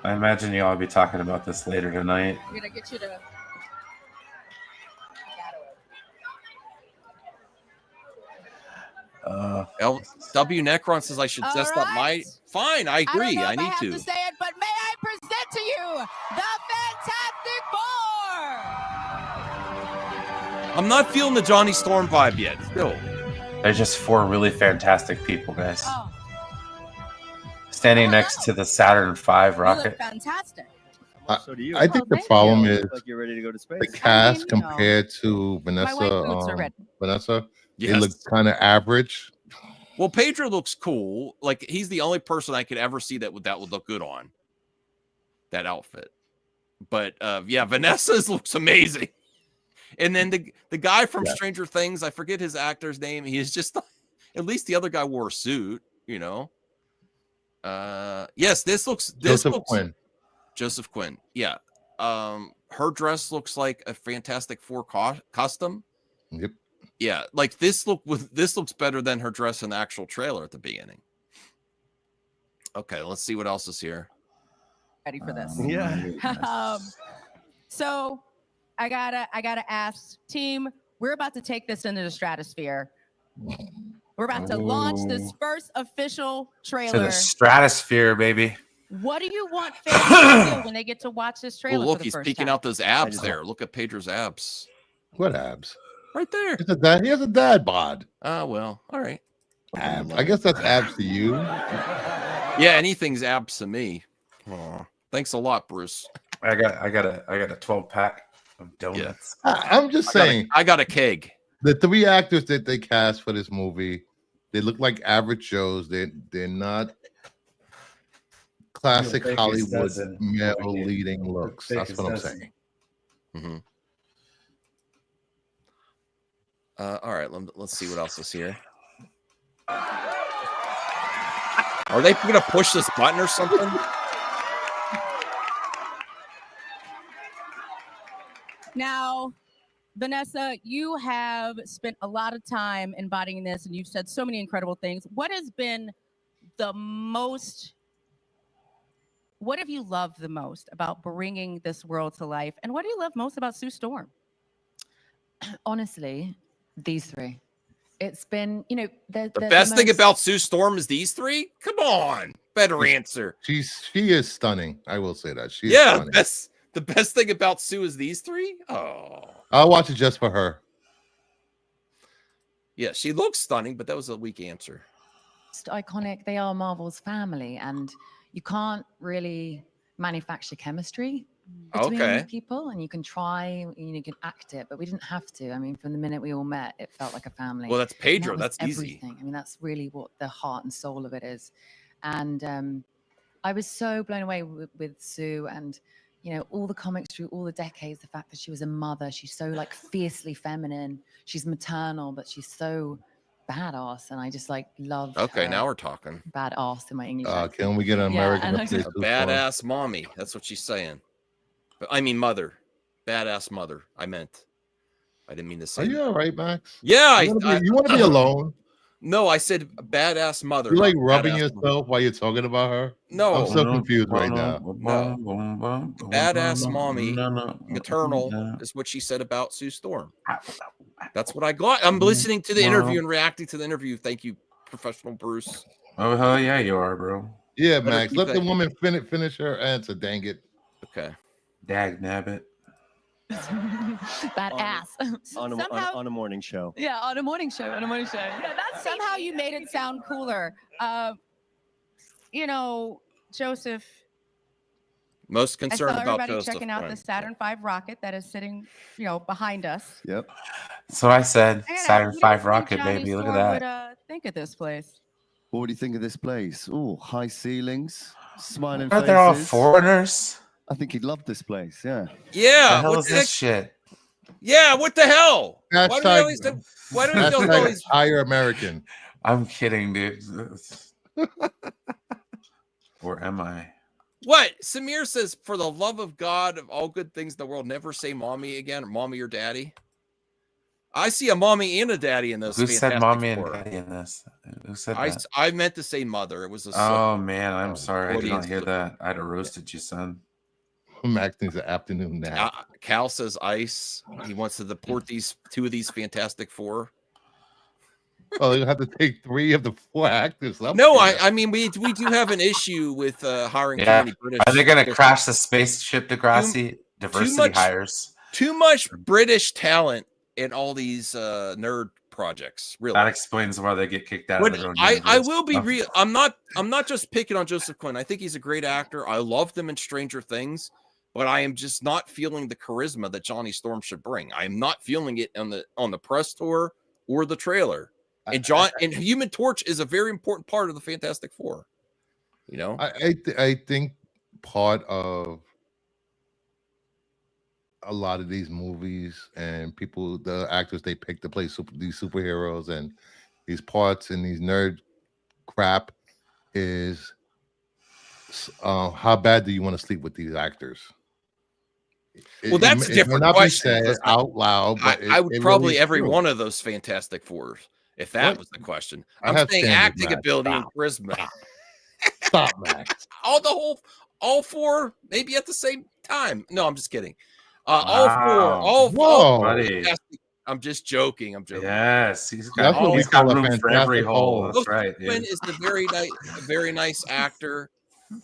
I imagine you all be talking about this later tonight. We're gonna get you to. W Necron says I should All dust up my. right. Fine, I agree. I I need have to. to say it, but may I present to you the Fantastic Four? I'm not feeling the Johnny Storm vibe yet. Still. They're just four really fantastic people, guys. Oh, Standing next to the Saturn V you look rocket. fantastic. So do you. I think the thank problem You is look like you're ready to go to space. the cast you know. compared to My white boots are red. Vanessa. They Yes. look kind of average. Well, Pedro looks cool. Like he's the only person I could ever see that would look good on that outfit. But yeah, Vanessa's looks amazing. And then the guy from Stranger Things, I forget his actor's name. He is just at least the other guy wore a suit, you know. Yes, this looks Quinn. Joseph Quinn. Yeah. Her dress looks like a Fantastic Four costume. Yep. Yeah, like this looks better than her dress in the actual trailer at the beginning. Okay, let's see what else is here. Ready for this? Yeah. So I gotta ask, team. We're about to take this into the stratosphere. We're about to launch this first official To trailer. the stratosphere, baby. What do you want fans to do when they get to watch this Oh, trailer? look, for the he's first peeking time? out those abs there. Look at Pedro's abs. What abs? Right there. He has a dad bod. Ah, well, all right. Abs. I guess that's abs to you. Yeah, anything's abs to me. Aw, thanks a lot, Bruce. I got a 12-pack of donuts. I'm just saying. I got a keg. The 3 actors that they cast for this movie, they look like average Joes. They're not classic Fakest Hollywood dozen. male leading looks. That's what I'm dozen. saying. Mm-hmm. All right, let's see what else is here. Are they gonna push this button or something? Now, Vanessa, you have spent a lot of time embodying this, and you've said so many incredible things. What has been the most? What have you loved the most about bringing this world to life, and what do you love most about Sue Storm? Honestly, these 3. It's been, you know, The best thing about Sue Storm is these 3. Come on, better answer. She is stunning. I will say that. She is Yeah, stunning. the best thing about Sue is these 3. Oh, I'll watch it just for her. yeah, she looks stunning, but that was a weak answer. Just iconic. They are Marvel's family, and you can't really manufacture chemistry between Okay. people, and you can try, you can act it, but we didn't have to. I mean, from the minute we all met, it felt like a family. Well, that's And Pedro. that was That's easy. everything. I mean, that's really what the heart and soul of it is. And I was so blown away with Sue, and you know, all the comics through all the decades, the fact that she was a mother, she's so like fiercely feminine, she's maternal, but she's so badass, and I just like love. Okay, now we're talking. Badass in my English accent. Can we get an Yeah, American? and to I play just- Sue Storm? Badass mommy. That's what she's saying. But I mean mother. Badass mother. I meant. I didn't mean to say. Are you all right, Max? Yeah, You want to be alone? No, I said badass mother. You like not rubbing badass yourself mother. while you're talking about her? No, I'm so confused right now. Badass mommy, maternal is what she said about Sue Storm. That's what I got. I'm listening to the interview and reacting to the interview. Thank you, professional Bruce. Oh hell yeah, you are, bro. Yeah, Better Max. keep Let that- the woman finish her answer. Dang it. Okay. Dag nabbit. Badass. On a morning show. Yeah, on a morning show. Yeah, that's somehow you made it sound cooler. You know, Joseph, Most I concerned saw about everybody Joseph. checking out Quinn. the Saturn V rocket that is sitting, you know, behind us. Yep. So I said I gotta Saturn ask, what do you V think rocket, Johnny baby. Look at Storm that. Would think of this place. What do you think of this place? Oh, high ceilings, smiling Aren't they all faces. foreigners? I think he'd love this place. Yeah. Yeah. The hell What is the this shit? Yeah. What the hell? Why do we Hashtag- always? Why do we feel Hashtag always? higher American. I'm kidding, dude. Or am I? What Samir says? For the love of God, of all good things in the world, never say mommy again, or mommy or daddy. I see a mommy and a daddy in this. Who said Fantastic mommy and Four. daddy in this? Who said I that? I meant to say mother. It was a. Oh man, I'm Oh, sorry. I did not audience hear look- that. I'd have roasted you, son. Max needs an afternoon nap. Cal says ice. He wants to deport these 2 of these Fantastic Four. Oh, you have to take 3 of the 4 actors. Up No, there. I mean we do have an issue with hiring too Yeah. many British. Are they gonna British- crash the spaceship, Degrassi? Diversity much- hires. Too much British talent in all these nerd projects? Really. That explains why they get kicked out But of their own I universe. will be Oh, real. I'm not just picking on Joseph Quinn. I think he's a great actor. I loved him in Stranger Things, but I am just not feeling the charisma that Johnny Storm should bring. I am not feeling it on the press tour or the trailer. And and Human Torch is a very important part of the Fantastic Four. You know, I think part of a lot of these movies and people, the actors they pick to play these superheroes and these parts and these nerd crap is how bad do you want to sleep with these actors? Well, that's a different may not question. be said out loud, but I would it probably really is every true. one of those Fantastic Fours, if that What? was the question. I I'm have saying standards, acting Max. ability and Stop. charisma. Stop, Max. All four, maybe at the same time. No, I'm just kidding. Wow. All Whoa. Buddy. fantastic. I'm just joking. I'm joking. Yes, he's That's got, what we he's got call a room for every fantastic hole. hole. That's right. Quinn Dude. is a very nice actor.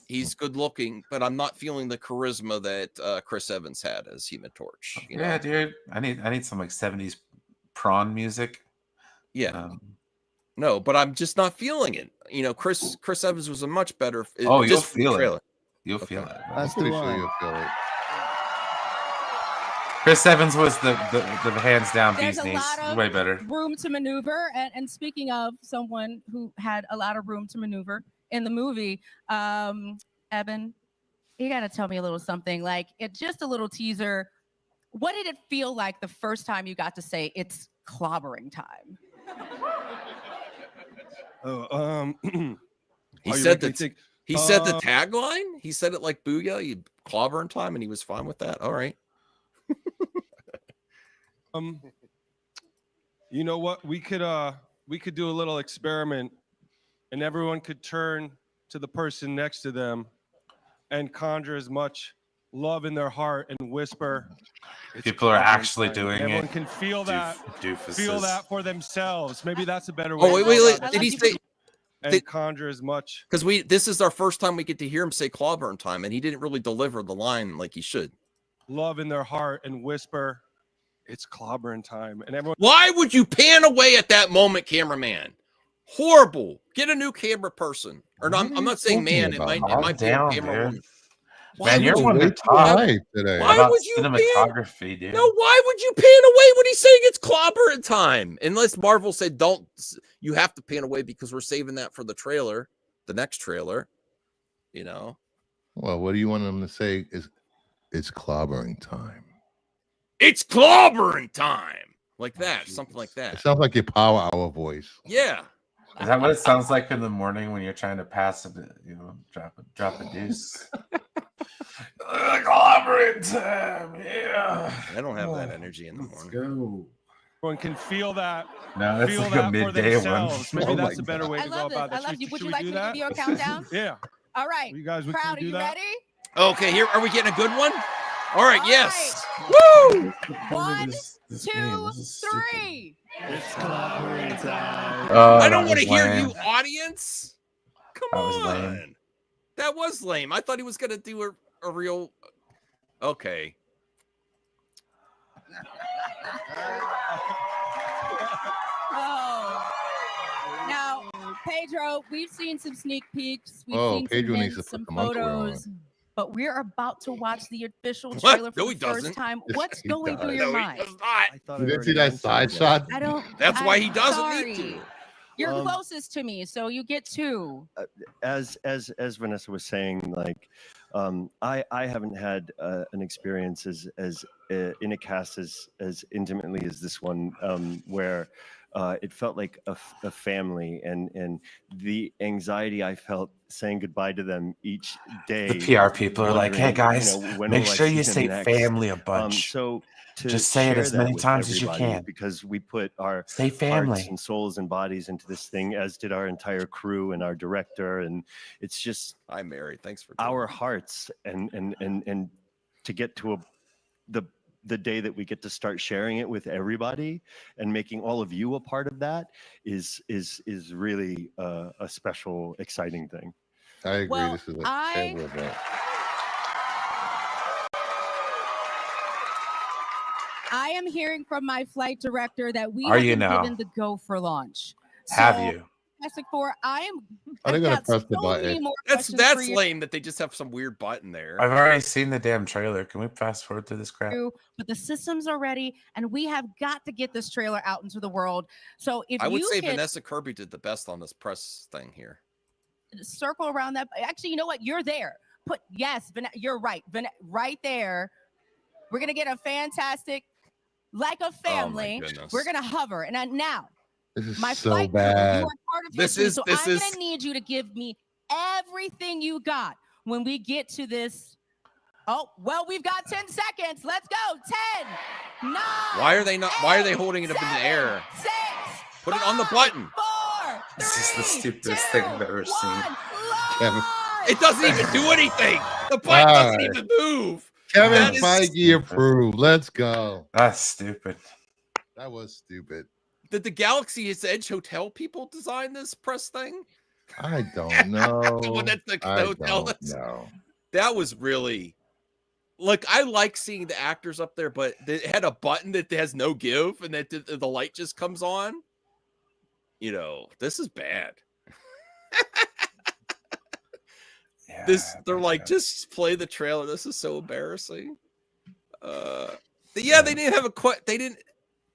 He's good looking, but I'm not feeling the charisma that Chris Evans had as Human Torch. You Yeah, know? dude. I need some like 70s prawn music. Yeah. No, but I'm just not feeling it. You know, Chris Evans was a much better. Oh, you'll just from the feel it. trailer. You'll feel it. I'm As pretty do sure I. you'll feel it. Chris Evans was the hands down There's bee's a knees. lot of Way better. room to maneuver. And speaking of someone who had a lot of room to maneuver in the movie, Eben, you got to tell me a little something. Like, just a little teaser. What did it feel like the first time you got to say it's clobbering time? He said that. He said the tagline. He said it like "Booyah!" You clobber in time, and he was fine with that. All right. You know what? We could do a little experiment, and everyone could turn to the person next to them and conjure as much love in their heart and whisper. "It's People are clobbering actually time." doing Everyone it. can feel that. Doofuses. Feel that for themselves. Maybe that's a better way. Oh to wait. go about Did it. he say? And conjure as much. Because this is our first time we get to hear him say "clobber in time," and he didn't really deliver the line like he should. Love in their heart and whisper, "It's clobbering time." And everyone. Why would you pan away at that moment, cameraman? Horrible. Get a new camera person. Or no, I'm not saying man. It might Calm be a down, camera dude. woman. Man, you're would one you- to Way too talk high today. Why about would you cinematography, dude. No, why would you pan away when he's saying it's clobbering time? Unless Marvel said, don't, you have to pan away because we're saving that for the trailer, the next trailer, you know? Well, what do you want them to say? It's clobbering time. It's clobbering time. Like that, something like It that. sounds like your Power Hour voice. Yeah. Is that what it sounds like in the morning when you're trying to pass it, drop a deuce? Collaborate time, yeah. I don't have that energy in the morning. Go. Everyone can feel that. No, that's Feel like a that for midday one. themselves. Maybe Oh that's my a better way I to go love this. about I this. love you. Would Should you we like do me to that? give you a countdown? Yeah. All right. You guys, we Crowd, can are do you that. ready? Okay, here, are we getting a good one? All right, All yes. right. Woo! 1, This 2, game, this is stupid. 3. It's clobbering time. Oh, I don't that want to was hear lame. you, audience. Come That on. was lame. That was lame. I thought he was going to do a real. Okay. Oh. Now, Pedro, we've seen some sneak peeks. We've Oh, seen Pedro some needs to hints, put some some underwear on. photos. But we're about to watch the official What? trailer for No, the he first doesn't. time. Yes, What's he going through does. your No, he mind? does not. I thought You I didn't see already that answered side that. shot? I don't. That's why I'm he doesn't sorry. need to. You're Um, closest to me, so you get 2. As Vanessa was saying, like, I haven't had an experience as in a cast as intimately as this one, where it felt like a family, and the anxiety I felt saying goodbye to them each day. The PR people are like, "Hey wondering, guys, when make will I sure see you them say next?" family a bunch. So to Just say it share as that many with times as you everybody, can. because we put our Say hearts family. and souls and bodies into this thing, as did our entire crew and our director, and it's just Hi, Mary. Thanks for our hearts, and to get to the day that we get to start sharing it with everybody and making all of you a part of that is really a special, exciting thing. I agree. Well, This is a I- terrible event. I am hearing from my flight director that we Are have you been now? given the go for launch. Have So, you? Fantastic Four, Are they I've gonna got press the so many button? more That's questions for you. lame that they just have some weird button there. I've already seen the damn trailer. Can we fast forward through this crap? But the systems are ready, and we have got to get this trailer out into the world. So if I would you say could Vanessa Kirby did the best on this press thing here. circle around that, actually, you know what? You're there. You're right. Right there. We're gonna get a fantastic, like a family. goodness. We're gonna hover, and now This is my so flight crew, you bad. are part of This history, is- so this I'm is- gonna need you to give me everything you got. when we get to this. Oh, well, we've got 10 seconds. Let's go. 10, 9. Why are they not? Why are they holding it up in the air? 6. Put it on the button. 4. This is the stupidest thing I've ever seen. Kevin. It doesn't even do anything. The button doesn't even move. Kevin That is- Feige approved. Let's go. That's stupid. That was stupid. Did the Galaxy's Edge Hotel people design this press thing? I don't know. The one that's the I hotel. don't know. That was really. Look, I like seeing the actors up there, but it had a button that has no give, and that the light just comes on. You know, this is bad. Yeah, They're like, just play the trailer. This is so embarrassing. They didn't have they didn't.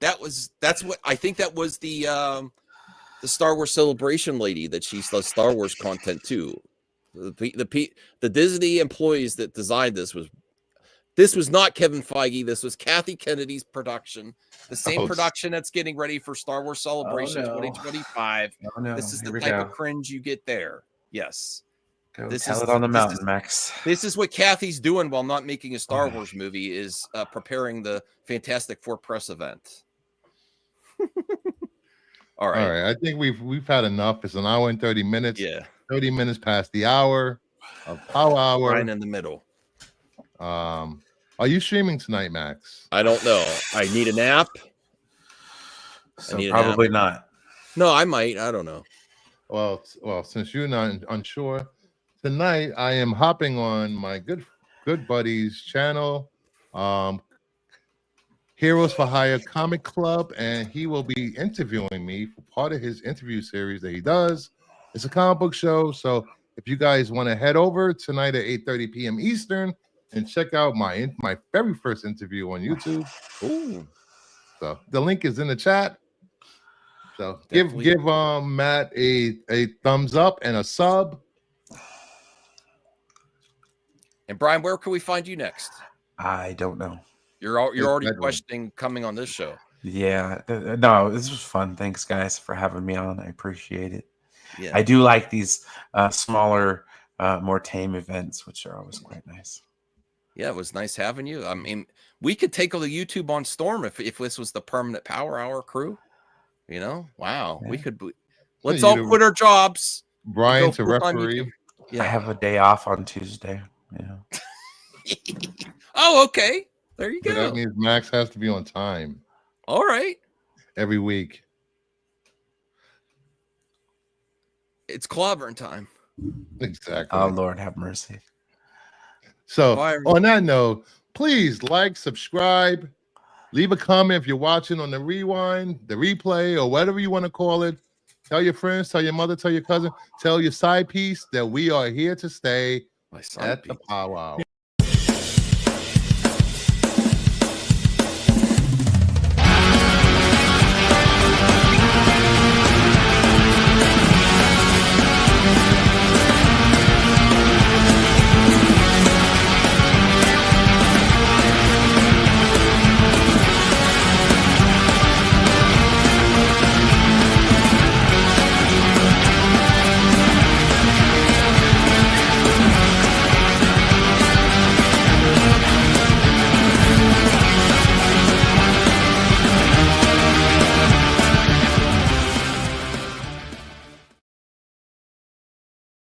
That's what I think that was the Star Wars Celebration lady that she does Star Wars content too. The Disney employees that designed this was not Kevin Feige. This was Kathy Kennedy's production. The same production that's getting ready for Star Wars Celebration 2025. Oh, no. This is the Here we type go. of cringe you get there. Yes. Go This tell is- it on the this mountain, is- Max. This is what Kathy's doing while not making a Star Wars movie, is preparing the Fantastic Four press event. All All right. right. I think we've had enough. It's an hour and 30 minutes. Yeah. 30 minutes past the hour of Power Hour. Right in the middle. Are you streaming tonight, Max? I don't know. I need a nap. So need an probably not. No, I might. I don't know. Well, since you're not unsure, tonight I am hopping on my good buddy's channel, Heroes for Hire Comic Club, and he will be interviewing me for part of his interview series that he does. It's a comic book show, so if you guys want to head over tonight at 8:30 p.m. Eastern and check out my very first interview on YouTube. Ooh. So the link is in the chat. So Definitely. give Matt a thumbs up and a sub. And Brian, where can we find you next? I don't know. You're already Exactly. questioning coming on this show. Yeah. No, this was fun. Thanks, guys, for having me on. I appreciate it. Yeah. I do like these smaller, more tame events, which are always quite nice. Yeah, it was nice having you. I mean, we could take all the YouTube on storm if this was the permanent Power Hour crew. You know, wow, we Yeah. could. Let's you all do- quit our jobs. Brian Go to full-time referee. YouTube. I Yeah. have a day off on Tuesday. Yeah. Oh, okay. There you So that go. means Max has to be on time All right. every week. It's clobbering time. Exactly. Oh, Lord have mercy. So Bye. on that note, please like, subscribe, leave a comment if you're watching on the rewind, the replay, or whatever you want to call it. Tell your friends, tell your mother, tell your cousin, tell your side piece that we are here to stay My son. at the Power Hour.